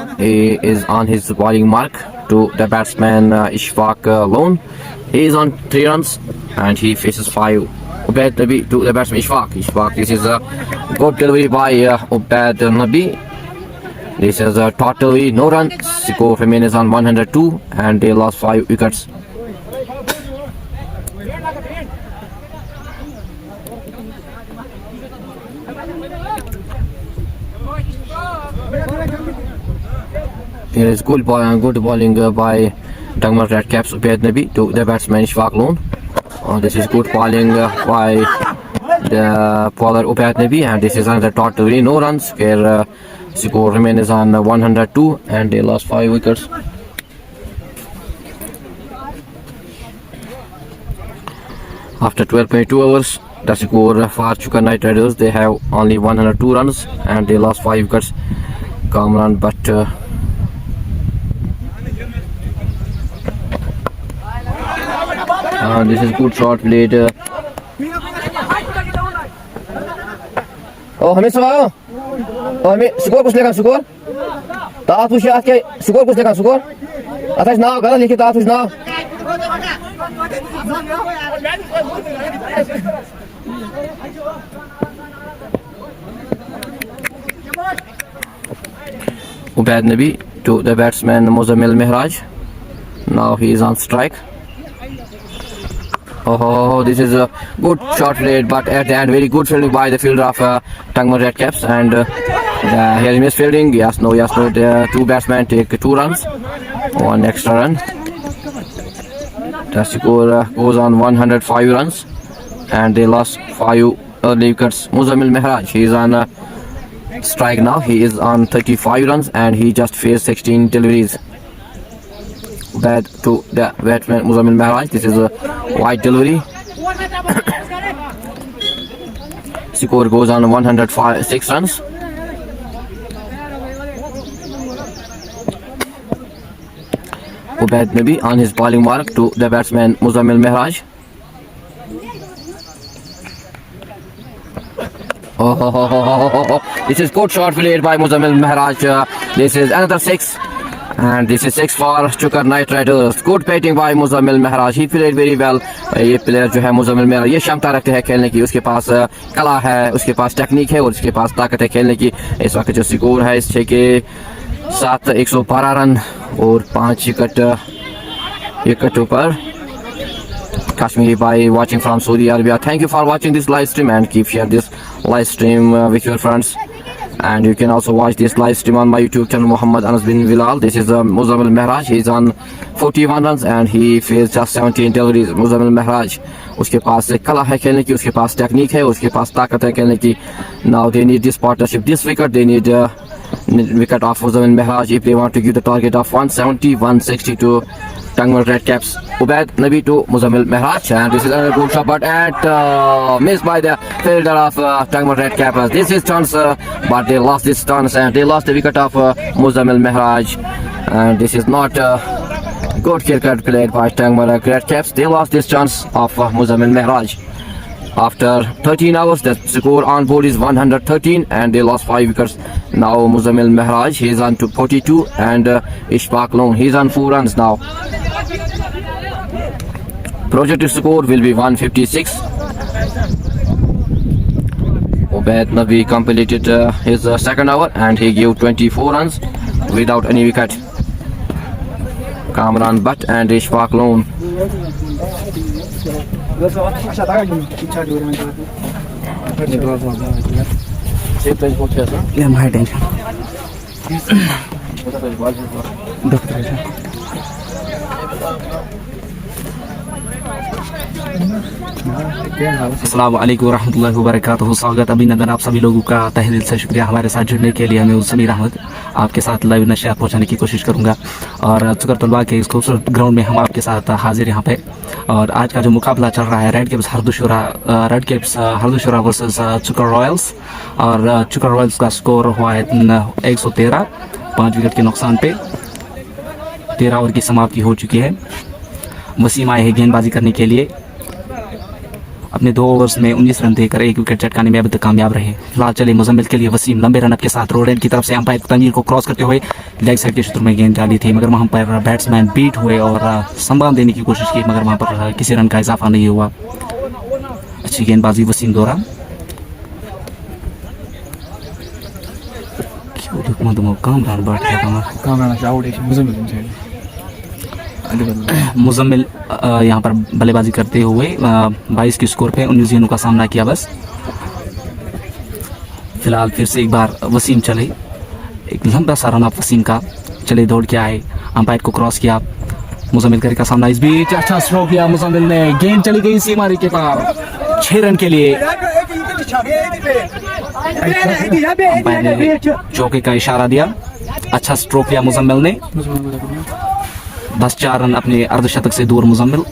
is on his bowling mark to the batsman Ishfaq Loan. He is on 3 runs and he faces 5. Ubaid Nabi to the batsman Ishfaq. This is a good delivery by Ubaid Nabi. This is a totally no run. Score remains on 102 and they lost 5 wickets. Here is good bowling by Tangmar Red Caps. Ubaid Nabi to the batsman Ishfaq Loan. This is good bowling by the bowler Ubaid Nabi, and this is another totally no runs where score remains on 102 and they lost 5 wickets. After 12.2 hours, the score for Chukar Knight Riders, they have only 102 runs and they lost 5 wickets. Kamran Butt this is good shot played. Oh, हमें सवाल हमें score कुछ लेगा score ताश पूछिए आज के score कुछ लेगा स्कोर अच्छा ना गलत लिखिए ताश ना Ubaid Nabi to the batsman Muzammil Mehraj. Now he is on strike. Oh, this is a good shot played, but at the end, very good fielding by the fielder of Tangmar Red Caps. And here is misfielding. Yes, no. The 2 batsmen take 2 runs, 1 extra run. The score goes on 105 runs, and they lost 5 early wickets. Muzammil Mehraj, he is on strike now. He is on 35 runs, and he just faced 16 deliveries. Bad to the batsman Muzammil Mehraj. This is a wide delivery. Score goes on 106 runs. Ubaid Nabi on his bowling mark to the batsman Muzammil Mehraj. This is good shot played by Muzammil Mehraj. This is another 6. And this is 6 for Chukar Knight Riders. Good batting by Muzammil Mehraj. He played very well. ये player जो है मुज़म्मिल मेहराज, ये क्षमता रखते हैं खेलने की, उसके पास कला है, उसके पास टेक्निक है और उसके पास ताकत है खेलने की. इस वक्त जो स्कोर है इस 6 के साथ 112 रन और 5 विकेटों पर. Kashmiri by watching from Saudi Arabia. Thank you for watching this live stream and keep share this live stream with your friends. And you can also watch this live stream on my YouTube channel Muhammad Anas bin Bilal. This is Muzammil Mehraj. He is on 41 runs and he faced just 17 deliveries. Muzammil Mehraj, उसके पास कला है खेलने की, उसके पास technique है, उसके पास ताकत है खेलने की. Now they need this partnership, this wicket. They need wicket of Muzammil Mehraj if they want to give the target of 170, 160 to Tangmal Red Caps. Ubaid Nabi to Muzammil Mehraj, and this is another good shot, but missed by the fielder of Tangmal Red Caps. This is chance, but they lost this chance and they lost the wicket of Muzammil Mehraj, and this is not good cricket played by Tangmal Red Caps. They lost this chance of Muzammil Mehraj. After 13 hours, the score on board is 113 and they lost 5 wickets. Now Muzammil Mehraj, he is on to 42 and Ishfaq Loan, he is on 4 runs now. Projected score will be 156. Ubaid Nabi completed his second hour and he gave 24 runs without any wicket. Kamran Butt and Ishfaq Loan. अस्सलाम वालेकुम रहमतुल्लाहि व बरकातुहू। स्वागत अभिनंदन आप सभी लोगों का तहे दिल से शुक्रिया हमारे साथ जुड़ने के लिए। मैं समीर अहमद आपके साथ लाइव नशियात पहुंचाने की कोशिश करूंगा और चुकर तलवा के इस खूबसूरत ग्राउंड में हम आपके साथ हाजिर यहाँ पे। और आज का जो मुकाबला चल रहा है रेड कैप्स हरदुशुरा वर्सेस चुकर रॉयल्स, और चुकर रॉयल्स का स्कोर हुआ है 113, 5 विकेट के नुकसान पे। 13 ओवर की समाप्ति हो चुकी है। वसीम आए हैं गेंदबाजी करने के लिए। अपने 2 ओवर्स में 19 रन देकर 1 विकेट चटकाने में अभी तक कामयाब रहे। फिलहाल चले मुजम्मिल के लिए वसीम लंबे रनअप के साथ रोड एंड की तरफ से अंपायर तंजीर को क्रॉस करते हुए लेग साइड के क्षेत्र में गेंद डाली थी, मगर वहां पर बैट्समैन बीट हुए और संभाल देने की कोशिश की, मगर वहां पर किसी रन का इजाफा नहीं हुआ। अच्छी गेंदबाजी वसीम द्वारा। मुजम्मिल यहाँ पर बल्लेबाजी करते हुए 22 के स्कोर पे 19 गेंदों का सामना किया बस। फिलहाल फिर से एक बार वसीम चले, एक लंबा सा रन अप वसीम का, चले दौड़ के आए, अंपायर को क्रॉस किया, मुजम्मिल करेगा सामना। इस बीच अच्छा स्ट्रोक किया मुजम्मिल ने, गेंद चली गई सीमा के पार 6 रन के लिए। अंपायर ने चौके का इशारा दिया। अच्छा स्ट्रोक किया मुजम्मिल ने, बस 4 रन अपने अर्धशतक से दूर मुजम्मिल।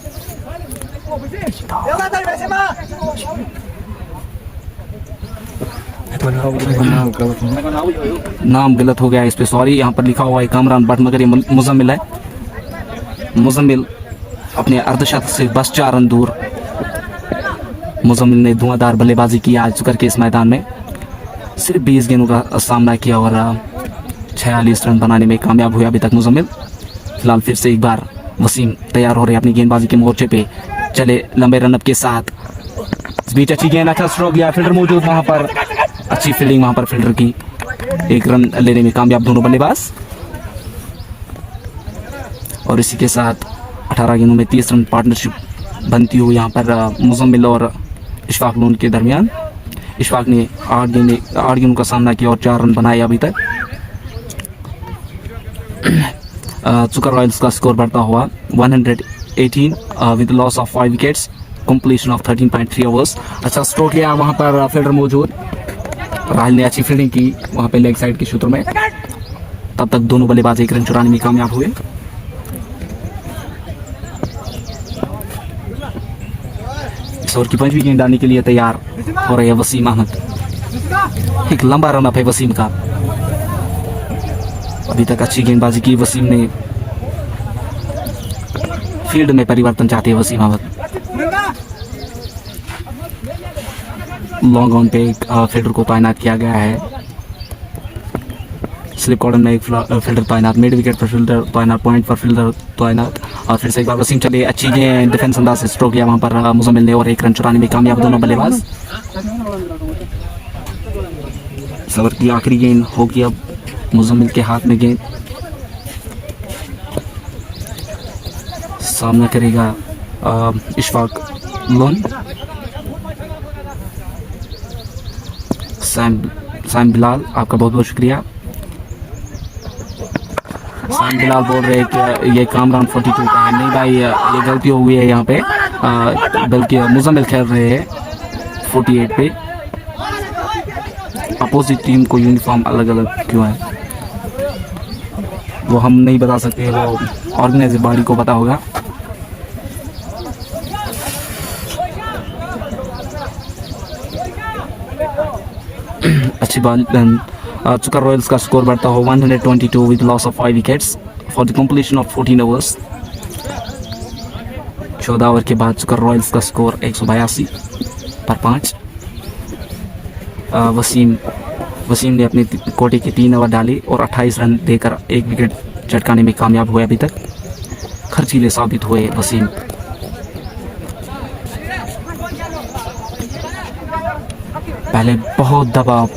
नाम गलत हो गया इस पे, सॉरी। यहाँ पर लिखा हुआ है कामरान बट मगर ये मुजम्मिल है। मुजम्मिल अपने अर्धशतक से बस 4 रन दूर। मुजम्मिल ने धुआंधार बल्लेबाजी की आज चुकर के इस मैदान में। सिर्फ 20 गेंदों का सामना किया और 46 रन बनाने में कामयाब हुए अभी तक मुजम्मिल। फिलहाल फिर से एक बार वसीम तैयार हो रहे अपनी गेंदबाजी के मोर्चे पे, चले लंबे रनअप के साथ। इस बीच अच्छी गेंद, अच्छा स्ट्रोक लिया, फील्डर मौजूद वहां पर, अच्छी फील्डिंग वहां पर फील्डर की। 1 रन लेने में कामयाब दोनों बल्लेबाज। और इसी के साथ 18 गेंदों में 30 रन पार्टनरशिप बनती हुई यहाँ पर मुजम्मिल और इशफाक लोन के दरमियान। इशफाक ने 8 गेंदों का सामना किया और 4 रन बनाए अभी तक। चुकर रॉयल्स का स्कोर बढ़ता हुआ 118 with loss of 5 wickets, completion of 13.3 overs. अच्छा स्ट्रोक लिया वहां पर, फील्डर मौजूद, राहुल ने अच्छी फील्डिंग की वहां पे लेग साइड के क्षेत्र में। तब तक दोनों बल्लेबाज 1 रन चुराने में कामयाब हुए। इस ओवर की 5वीं गेंद डालने के लिए तैयार हो रहे हैं वसीम अहमद। एक लंबा रन अप है वसीम का। अभी तक अच्छी गेंदबाजी की वसीम ने। फील्ड में परिवर्तन चाहते हैं वसीम अहमद। लॉन्ग ऑन पे एक फील्डर को तैनात किया गया है। स्लिप कॉर्डन में एक फील्डर तैनात, मिड विकेट पर फील्डर तैनात, पॉइंट पर फील्डर तैनात। और फिर से एक बार वसीम चले, अच्छी गेंद, डिफेंस अंदाज से स्ट्रोक किया वहां पर मुजम्मिल ने और 1 रन चुराने में कामयाब दोनों बल्लेबाज। इस ओवर की आखिरी गेंद होगी अब मुजम्मिल के हाथ में गेंद। सामना करेगा इशफाक लोन। सैम बिलाल, आपका बहुत बहुत शुक्रिया। सैम बिलाल बोल रहे हैं कि ये कामरान 42 का है। नहीं भाई, ये गलती हो गई है यहाँ पे, बल्कि मुजम्मिल खेल रहे हैं 48 पे। अपोजिट टीम को यूनिफॉर्म अलग अलग क्यों है वो हम नहीं बता सकते, वो ऑर्गेनाइजर बॉडी को पता होगा। अच्छी बॉल चुकर रॉयल्स का स्कोर बढ़ता हो 122 with loss of 5 wickets for the completion of 14 overs. 14 over के बाद चुकर रॉयल्स का स्कोर 182 पर 5। वसीम ने अपने कोटे के 3 ओवर डाले और 28 रन देकर 1 विकेट चटकाने में कामयाब हुए। अभी तक खर्चीले साबित हुए वसीम। पहले बहुत दबाव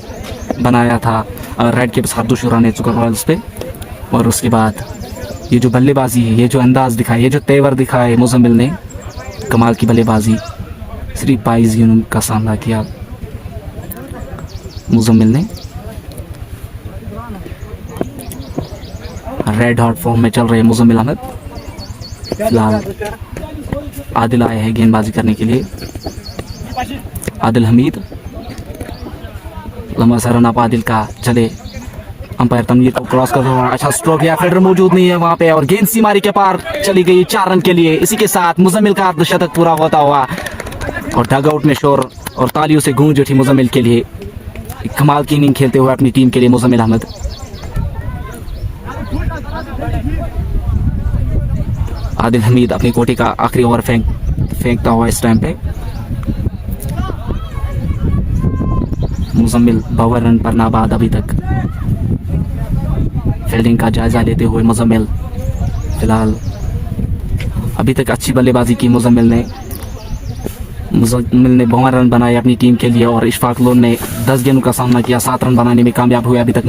बनाया था रेड के हार्दुशुरा ने चुकर रॉयल्स पे, और उसके बाद ये जो बल्लेबाजी है, ये जो अंदाज दिखाया, ये जो तेवर दिखाए मुजम्मिल ने, कमाल की बल्लेबाजी। सिर्फ 22 गेंदों का सामना किया मुजम्मिल ने। रेड हॉट फॉर्म में चल रहे मुजम्मिल अहमद। फिलहाल आदिल आए हैं गेंदबाजी करने के लिए। आदिल हमीद, लंबा सा रन अप आदिल का, चले अंपायर तनवीर को क्रॉस कर रहा है। अच्छा स्ट्रोक या फील्डर मौजूद नहीं है वहां पे, और गेंद सीमारी के पार चली गई 4 रन के लिए। इसी के साथ मुजम्मिल का अर्धशतक पूरा होता हुआ, और डग आउट में शोर और तालियों से गूंज उठी मुजम्मिल के लिए। कमाल की इनिंग खेलते हुए अपनी टीम के लिए मुजम्मिल अहमद। आदिल हमीद अपनी कोटी का आखिरी ओवर फेंकता हुआ इस टाइम पे। मुजम्मिल 52 रन पर नाबाद अभी तक। फील्डिंग का जायजा लेते हुए मुजम्मिल, फिलहाल अभी तक अच्छी बल्लेबाजी की मुजम्मिल ने 52 रन बनाए अपनी टीम के लिए, और इशफाक लोन ने 10 गेंदों का सामना किया, 7 रन बनाने में कामयाब हुए अभी तक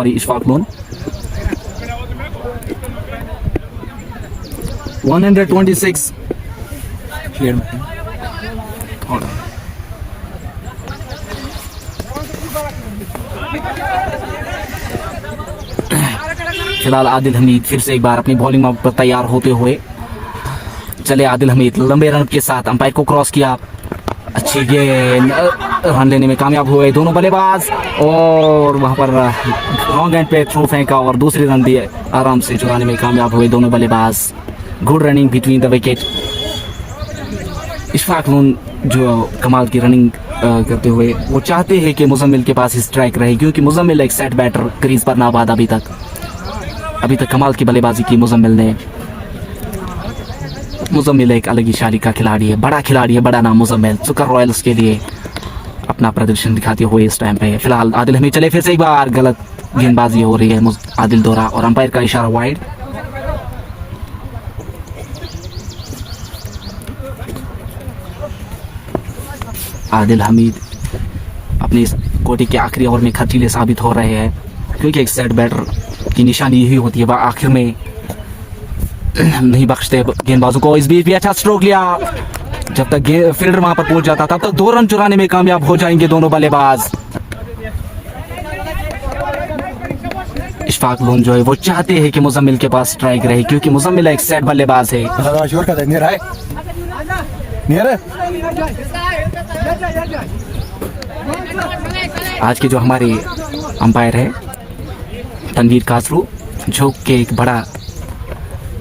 इशफाक लोन। 126 फिलहाल आदिल हमीद फिर से एक बार अपनी बॉलिंग पर तैयार होते हुए चले। आदिल हमीद लंबे रन के साथ अंपायर को क्रॉस किया, अच्छी गेंद, रन लेने में कामयाब हुए दोनों बल्लेबाज, और वहां पर लॉन्ग एंड पे थ्रो फेंका और दूसरे रन भी आराम से चुराने में कामयाब हुए दोनों बल्लेबाज। Good running between the wicket. Ishfaq loan जो कमाल की रनिंग करते हुए, वो चाहते हैं कि मुजम्मिल के पास स्ट्राइक रहे, क्योंकि मुजम्मिल एक सेट बैटर क्रीज पर नाबाद अभी तक कमाल की बल्लेबाजी की मुजम्मिल ने। मुजम्मिल एक अलग ही शाली का खिलाड़ी है, बड़ा खिलाड़ी है, बड़ा नाम मुजम्मिल। चुकर रॉयल्स के लिए अपना प्रदर्शन दिखाते हुए इस टाइम पे। फिलहाल आदिल हमीद चले, फिर से एक बार गलत गेंदबाजी हो रही है आदिल द्वारा, और अंपायर का इशारा वाइड। आदिल हमीद अपनी इस कोटी के आखिरी ओवर में खर्चीले साबित हो रहे हैं, क्योंकि एक सेट बैटर की निशानी यही होती है, वह आखिर में नहीं बख्शते गेंदबाजों को। इस बीच भी अच्छा स्ट्रोक लिया, जब तक फील्डर वहां पर पहुंच जाता तब तक 2 रन चुराने में कामयाब हो जाएंगे दोनों बल्लेबाज। इशफाक लोन जो है वो चाहते हैं कि मुजम्मिल के पास स्ट्राइक रहे, क्योंकि मुजम्मिल एक सेट बल्लेबाज है। आज के जो हमारे अंपायर है तनवीर कासरू, जो कि एक बड़ा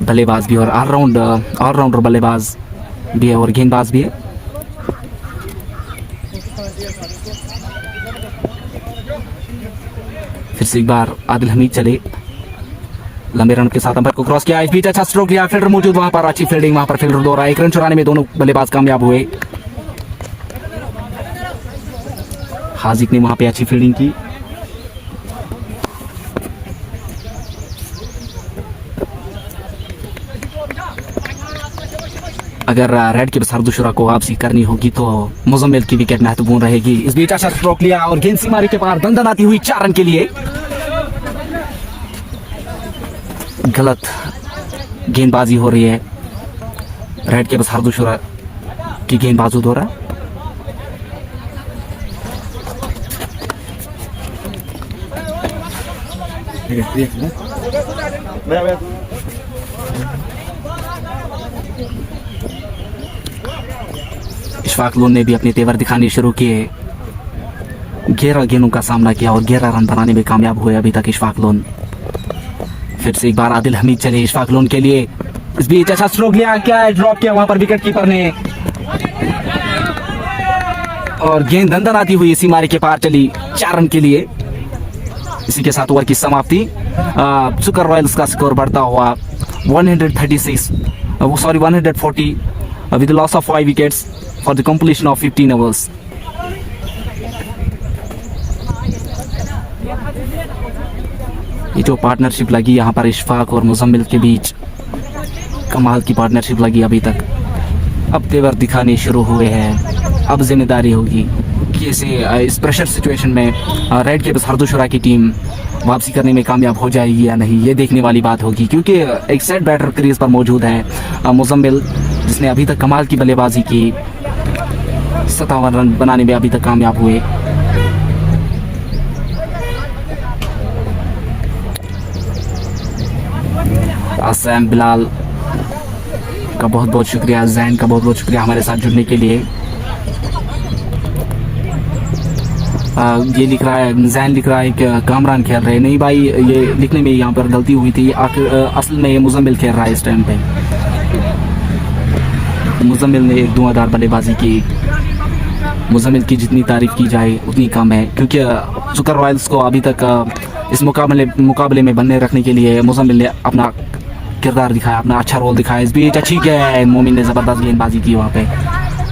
बल्लेबाज भी और ऑलराउंडर बल्लेबाज भी है और गेंदबाज भी है। फिर से एक बार आदिल हमीद चले, लंबे रन के साथ अंपायर को क्रॉस किया, इस बीच अच्छा स्ट्रोक लिया, फील्डर मौजूद वहां पर, अच्छी फील्डिंग वहां पर, फील्डर द्वारा 1 रन चुराने में दोनों बल्लेबाज कामयाब हुए। हाजिक ने वहां पे अच्छी फील्डिंग की। अगर रेड के हार्दुशुरा को वापसी करनी होगी तो मुजम्मिल की विकेट महत्वपूर्ण रहेगी। इस बीच अच्छा स्ट्रोक लिया और गेंद सीमारी के पार दंदनाती हुई 4 रन के लिए। गलत गेंदबाजी हो रही है रेड के हार्दुशुरा की गेंदबाजों द्वारा। इशफाक लोन ने भी अपने तेवर दिखाने शुरू किए, 11 गेंदों का सामना किया और 11 रन बनाने में कामयाब हुए अभी तक इशफाक लोन। फिर से एक बार आदिल हमीद चले इशफाक लोन के लिए। इस बीच अच्छा स्ट्रोक लिया, क्या ड्रॉप किया वहां पर विकेट कीपर ने, और गेंद दंदन आती हुई इसी मारे के पार चली 4 रन के लिए। इसी के साथ ओवर की समाप्ति। सुकर रॉयल्स का स्कोर बढ़ता हुआ 136 140 with the loss of 5 wickets for the completion of 15 overs. ये जो पार्टनरशिप लगी यहाँ पर इशफाक और मुजम्मिल के बीच, कमाल की पार्टनरशिप लगी अभी तक। अब तेवर दिखाने शुरू हुए हैं, अब जिम्मेदारी होगी कि इस प्रेशर सिचुएशन में रेड कैप्स हरदोशुरा की टीम वापसी करने में कामयाब हो जाएगी या नहीं, ये देखने वाली बात होगी। क्योंकि एक सेट बैटर क्रीज पर मौजूद है मुजम्मिल, जिसने अभी तक कमाल की बल्लेबाजी की, 57 रन बनाने में अभी तक कामयाब हुए। सैम बिलाल का बहुत बहुत शुक्रिया, जैन का बहुत बहुत शुक्रिया हमारे साथ जुड़ने के लिए। ये लिख रहा है, जैन लिख रहा है कि कामरान खेल रहे, नहीं भाई ये लिखने में यहाँ पर गलती हुई थी। असल में ये मुजम्मिल खेल रहा है इस टाइम पे। मुजम्मिल ने एक धुआंधार बल्लेबाजी की। मुजम्मिल की जितनी तारीफ की जाए उतनी कम है, क्योंकि सुकर रॉयल्स को अभी तक इस मुकाबले में बनने रखने के लिए मुजम्मिल ने अपना किरदार दिखाया, अपना अच्छा रोल दिखाया। इस बीच अच्छी गेंद, मोमिन ने ज़बरदस्त गेंदबाजी की, वहाँ पे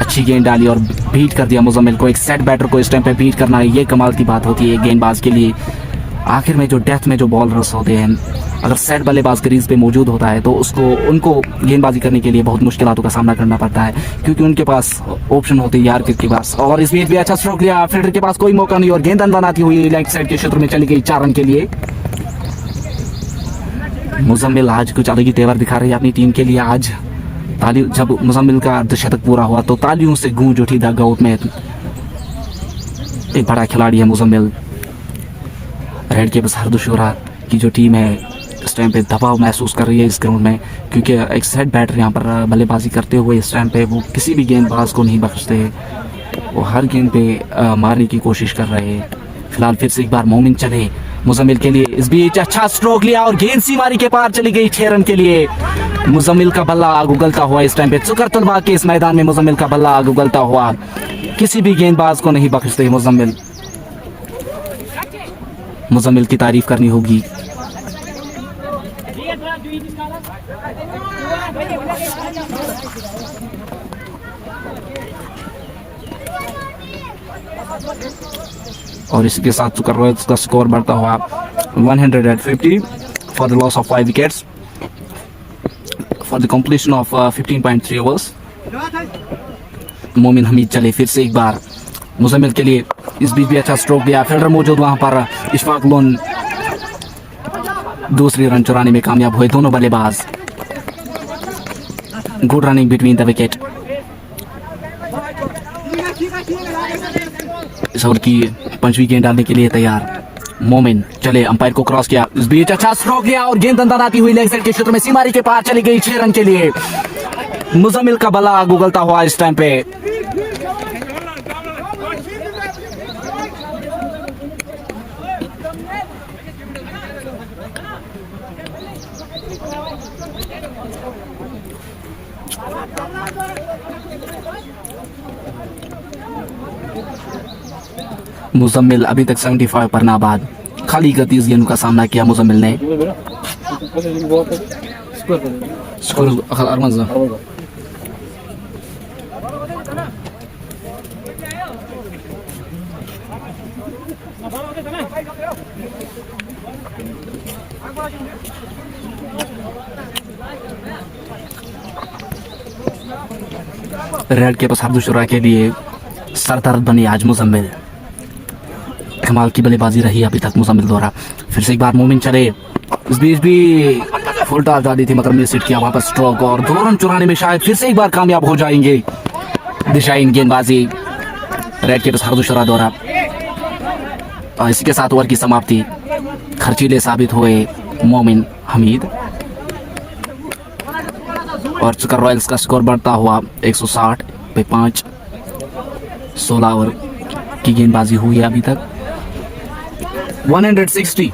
अच्छी गेंद डाली और बीट कर दिया मुजम्मिल को। एक सेट बैटर को इस टाइम पे बीट करना, ये कमाल की बात होती है गेंदबाज के लिए। आखिर में जो डेथ में जो बॉलर्स होते हैं, अगर सेट बल्लेबाज क्रीज पे मौजूद होता है तो उनको गेंदबाजी करने के लिए बहुत मुश्किलातों का सामना करना पड़ता है, क्योंकि उनके पास ऑप्शन होते हैं यार के पास। और इस बीच भी अच्छा स्ट्रोक लिया, फील्डर के पास कोई मौका नहीं और गेंद बनाती हुई लेग साइड के क्षेत्र में चली गई 4 रन के लिए। मुजम्मिल आज कुछ अलग ही तेवर दिखा रही है अपनी टीम के लिए। आज जब मुजम्मिल का अर्धशतक पूरा हुआ तो तालियों से गूंज उठी डगआउट में। एक बड़ा खिलाड़ी है मुजम्मिल। रेड कैप्स हरदोशुरा की जो टीम है इस टाइम पे दबाव महसूस कर रही है इस ग्राउंड में, क्योंकि एक सेट बैटर यहाँ पर बल्लेबाजी करते हुए इस टाइम पे वो किसी भी गेंदबाज को नहीं बख्शते, वो हर गेंद पे मारने की कोशिश कर रहे हैं। फिलहाल फिर से एक बार मोमिन चले मुजम्मिल के लिए। इस बीच अच्छा स्ट्रोक लिया और गेंद सीमारी के पार चली गई 6 रन के लिए। मुजम्मिल का बल्ला आग उगलता हुआ इस टाइम पे सुकर तलबा के इस मैदान में मुजम्मिल का बल्ला आग उगलता हुआ, किसी भी गेंदबाज को नहीं बख्शते मुजम्मिल। मुजम्मिल की तारीफ करनी होगी। और इसके साथ सुकर रॉयल्स का स्कोर बढ़ता हुआ 150 for the loss of 5 wickets for the completion of 15.3 overs. मोमिन हमीद चले फिर से एक बार मुजम्मिल के लिए। इस बीच भी अच्छा स्ट्रोक दिया, फील्डर मौजूद वहां पर। इशफाक लोन दूसरी रन चुराने में कामयाब हुए दोनों बल्लेबाज। Good running between the wicket. इस ओवर की 5वीं गेंद डालने के लिए तैयार मोमिन चले, अंपायर को क्रॉस किया। इस बीच अच्छा स्ट्रोक लिया और गेंद अंदर आती हुई लेग साइड के क्षेत्र में सीमारी के पार चली गई 6 रन के लिए। मुजम्मिल का बल्ला गुगलता हुआ इस टाइम पे। मुजम्मिल अभी तक 75 पर नाबाद। खाली गतीज गेंदों का सामना किया मुजम्मिल ने। रेड कैप्स हरदोशुरा के लिए सरदर्द बनी आज मुजम्मिल। कमाल की बल्लेबाजी रही अभी तक मुजम्मिल द्वारा। फिर से एक बार मोमिन चले। इस बीच भी फुल टॉस डाली थी मगर मिस हिट किया वहां पर स्ट्रोक, और 2 रन चुराने में शायद फिर से एक बार कामयाब हो जाएंगे। दिशाहीन गेंदबाजी रेड कैप्स हरदोशुरा द्वारा। इसी के साथ ओवर की समाप्ति। खर्चीले साबित हुए मोमिन हमीद और सुकर रॉयल्स का स्कोर बढ़ता हुआ 160 पे 5। 16 ओवर की गेंदबाजी हुई है अभी तक। 160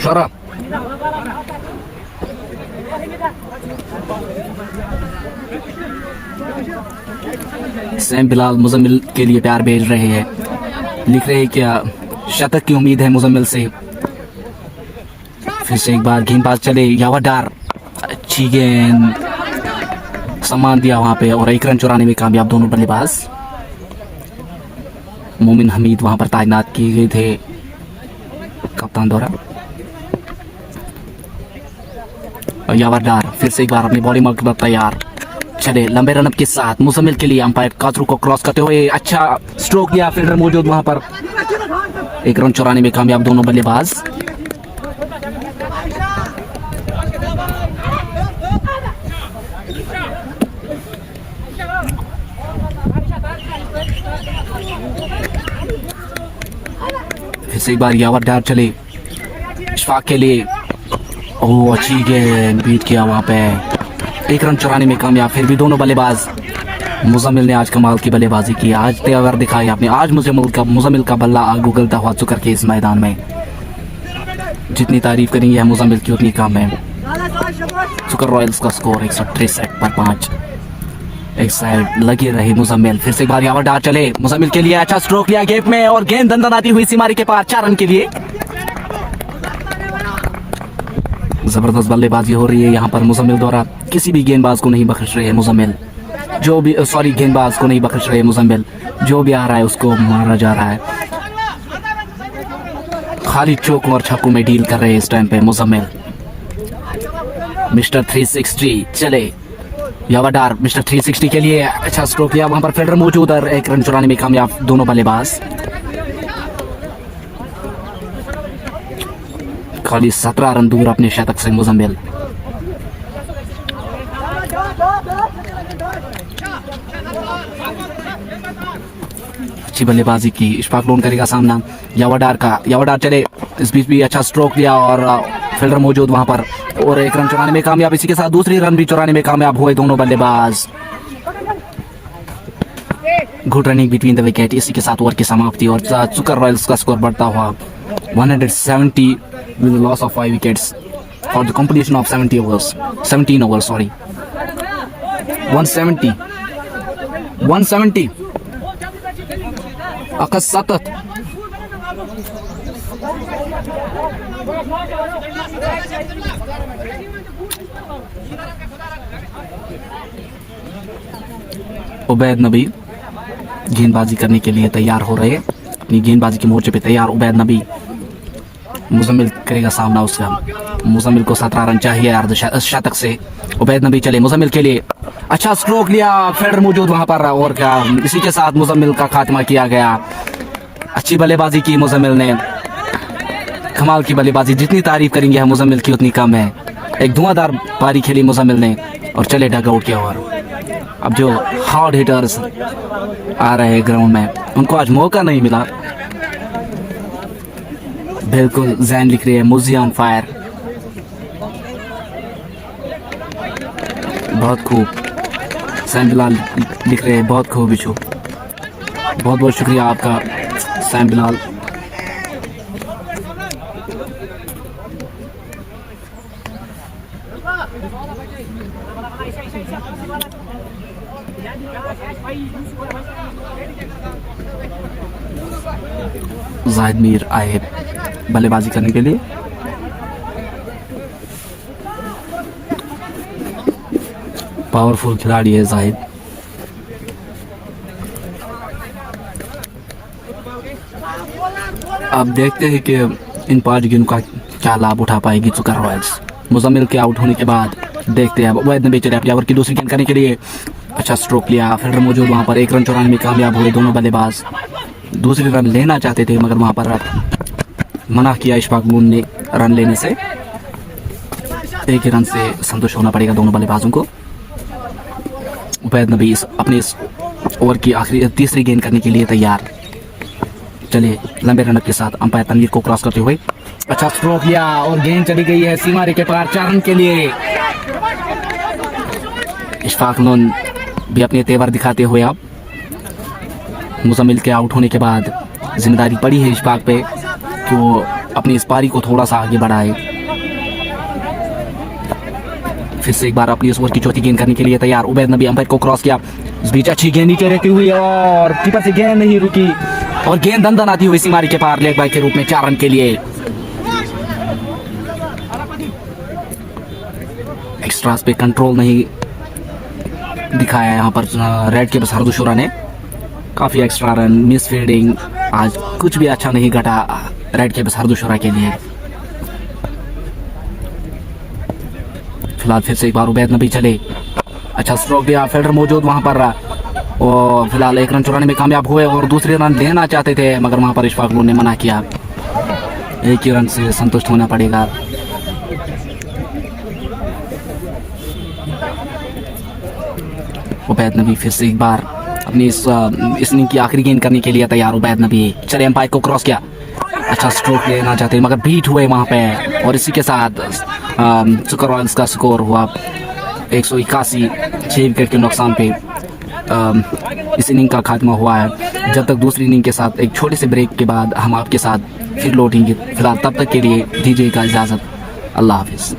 शोरा सैम बिलाल मुजम्मिल के लिए प्यार भेज रहे हैं, लिख रहे हैं क्या शतक की उम्मीद है मुजम्मिल से। फिर से एक बार गेंदबाज चले, यावाडार अच्छी गेंद, सम्मान दिया वहां पे और एक रन चुराने में कामयाब दोनों बल्लेबाज। मोमिन हमीद वहां पर तैनात किए गए थे कप्तान द्वारा। और यावाडार फिर से एक बार अपनी बॉलिंग पर तैयार, चले लंबे रनअप के साथ मुजम्मिल के लिए अंपायर काजरू को क्रॉस करते हुए अच्छा स्ट्रोक दिया, फील्डर मौजूद वहां पर, एक रन चुराने में कामयाब दोनों बल्लेबाज। फिर से एक बार यावाडार चले इशफाक के लिए, ओह अच्छी गेंद बीट किया वहां पे, एक रन चुराने में कामयाब फिर भी दोनों बल्लेबाज। मुजम्मिल ने आज कमाल की बल्लेबाजी की, आज तेवर दिखाई आपने, आज मुजम्मिल का बल्ला आग उगलता हुआ चुकर के इस मैदान में। जितनी तारीफ करेंगे हम मुजम्मिल की उतनी कम है। चुकर रॉयल्स का स्कोर 163 पर 5। एक साइड लगे रहे मुजम्मिल, फिर से एक बार यावाडार चले मुजम्मिल के लिए, अच्छा स्ट्रोक लिया गैप में और गेंद दंदनाती हुई सीमारी के पार 4 रन के लिए। जबरदस्त बल्लेबाजी हो रही है यहाँ पर मुजम्मिल द्वारा, किसी भी गेंदबाज को नहीं बख्श रहे मुजम्मिल, जो भी गेंदबाज को नहीं बख्श रहे मुजम्मिल, जो भी आ रहा है उसको मारा जा रहा है। खाली चौकों और छक्कों में डील कर रहे हैं इस टाइम पे मुजम्मिल। मिस्टर 360 चले यावाडार, मिस्टर 360 के लिए अच्छा स्ट्रोक लिया वहां पर, फील्डर मौजूद और एक रन चुराने में कामयाब दोनों बल्लेबाज। खाली 17 रन दूर अपने शतक से मुजम्मिल। अच्छी बल्लेबाजी की, इशफाक लोन करेगा सामना यावाडार का, यावाडार चले इस बीच भी अच्छा स्ट्रोक लिया और फील्डर मौजूद वहां पर और एक रन चुराने में कामयाब, इसी के साथ दूसरी रन भी चुराने में कामयाब हुए दोनों बल्लेबाज। Good running between the wicket, इसी के साथ ओवर की समाप्ति और चुकर रॉयल्स का स्कोर बढ़ता हुआ 170 with the loss of 5 wickets for the completion of 17 overs, sorry. 170 akas satat Ubaid नबी गेंदबाजी करने के लिए तैयार हो रहे हैं, अपनी गेंदबाजी के मोर्चे पे तैयार उबैद नबी। मुजम्मिल करेगा सामना उसका, मुजम्मिल को 17 रन चाहिए अर्धशतक से। उबैद नबी चले मुजम्मिल के लिए, अच्छा स्ट्रोक लिया, फील्डर मौजूद वहां पर और क्या, इसी के साथ मुजम्मिल का खात्मा किया गया। अच्छी बल्लेबाजी की मुजम्मिल ने, कमाल की बल्लेबाजी, जितनी तारीफ करेंगे हम मुजम्मिल की उतनी कम है। एक धुआंधार पारी खेली मुजम्मिल ने और चले डगआउट के ओवर। अब जो हार्ड हिटर्स आ रहे हैं ग्राउंड में उनको आज मौका नहीं मिला। बिल्कुल जैन लिख रही है मुजी ऑन फायर, बहुत खूब। सैम बिलाल लिख रहे हैं बहुत खूब इशू, बहुत बहुत शुक्रिया आपका सैम बिलाल। जाहिद मीर आए बल्लेबाजी करने के लिए, पावरफुल खिलाड़ी है जाहिद। अब देखते हैं कि इन 5 गेंद का क्या लाभ उठा पाएगी चुकर रॉयल्स। मुजम्मिल के आउट होने के बाद देखते हैं, वैद ने बेचारे अपने ओवर की दूसरी गेंद करने के लिए अच्छा स्ट्रोक लिया, फील्डर मौजूद वहां पर, एक रन चुराने में कामयाब हुए दोनों बल्लेबाज। दूसरी रन लेना चाहते थे मगर वहां पर मना किया इशफाक लोन ने रन लेने से। एक ही रन से संतुष्ट होना पड़ेगा दोनों बल्लेबाजों को। उबैद नबी अपने इस ओवर की आखिरी तीसरी गेंद करने के लिए तैयार, चले लंबे रन के साथ अंपायर तनवीर को क्रॉस करते हुए अच्छा स्ट्रोक लिया और गेंद चली गई है सीमारे के पार 4 रन के लिए। इशफाक लोन भी अपने तेवर दिखाते हुए अब मुजम्मिल के आउट होने के बाद जिम्मेदारी पड़ी है इशफाक पे कि वो अपनी इस पारी को थोड़ा सा आगे बढ़ाए। फिर से एक बार अपनी इस ओवर की चौथी गेंद करने के लिए तैयार। उबैद नबी अंपायर को क्रॉस किया, इस बीच अच्छी गेंद नीचे रहती हुई और कीपर से गेंद नहीं रुकी और गेंद दंदन आती हुई सीमारी के पार लेग बाई के रूप में 4 रन के लिए। एक्स्ट्रास पे कंट्रोल नहीं दिखाया यहाँ पर रेड के बस हरदुशोरा ने। काफी एक्स्ट्रा रन, मिस फील्डिंग, आज कुछ भी अच्छा नहीं घटा रेड के बस हरदुशोरा के लिए। फिलहाल फिर से एक बार उबैद नबी चले, अच्छा स्ट्रोक दिया, फील्डर मौजूद वहां पर और फिलहाल 1 रन चुराने में कामयाब हुए और दूसरे रन लेना चाहते थे मगर वहां पर इशफाक नूर ने मना किया। 1 ही रन से संतुष्ट होना पड़ेगा। उबैद नबी फिर से एक बार अपनी इस इनिंग की आखिरी गेंद करने के लिए तैयार। उबैद नबी चले, एम्पायर को क्रॉस किया, अच्छा स्ट्रोक लेना चाहते मगर बीट हुए वहां पे और इसी के साथ सुपर रॉयल्स का स्कोर हुआ 181। 6 विकेट के नुकसान पे इस इनिंग का खात्मा हुआ है। जब तक दूसरी इनिंग के साथ एक छोटे से ब्रेक के बाद हम आपके साथ फिर लौटेंगे। फिलहाल तब तक के लिए दीजिएगा इजाज़त। अल्लाह हाफिज़।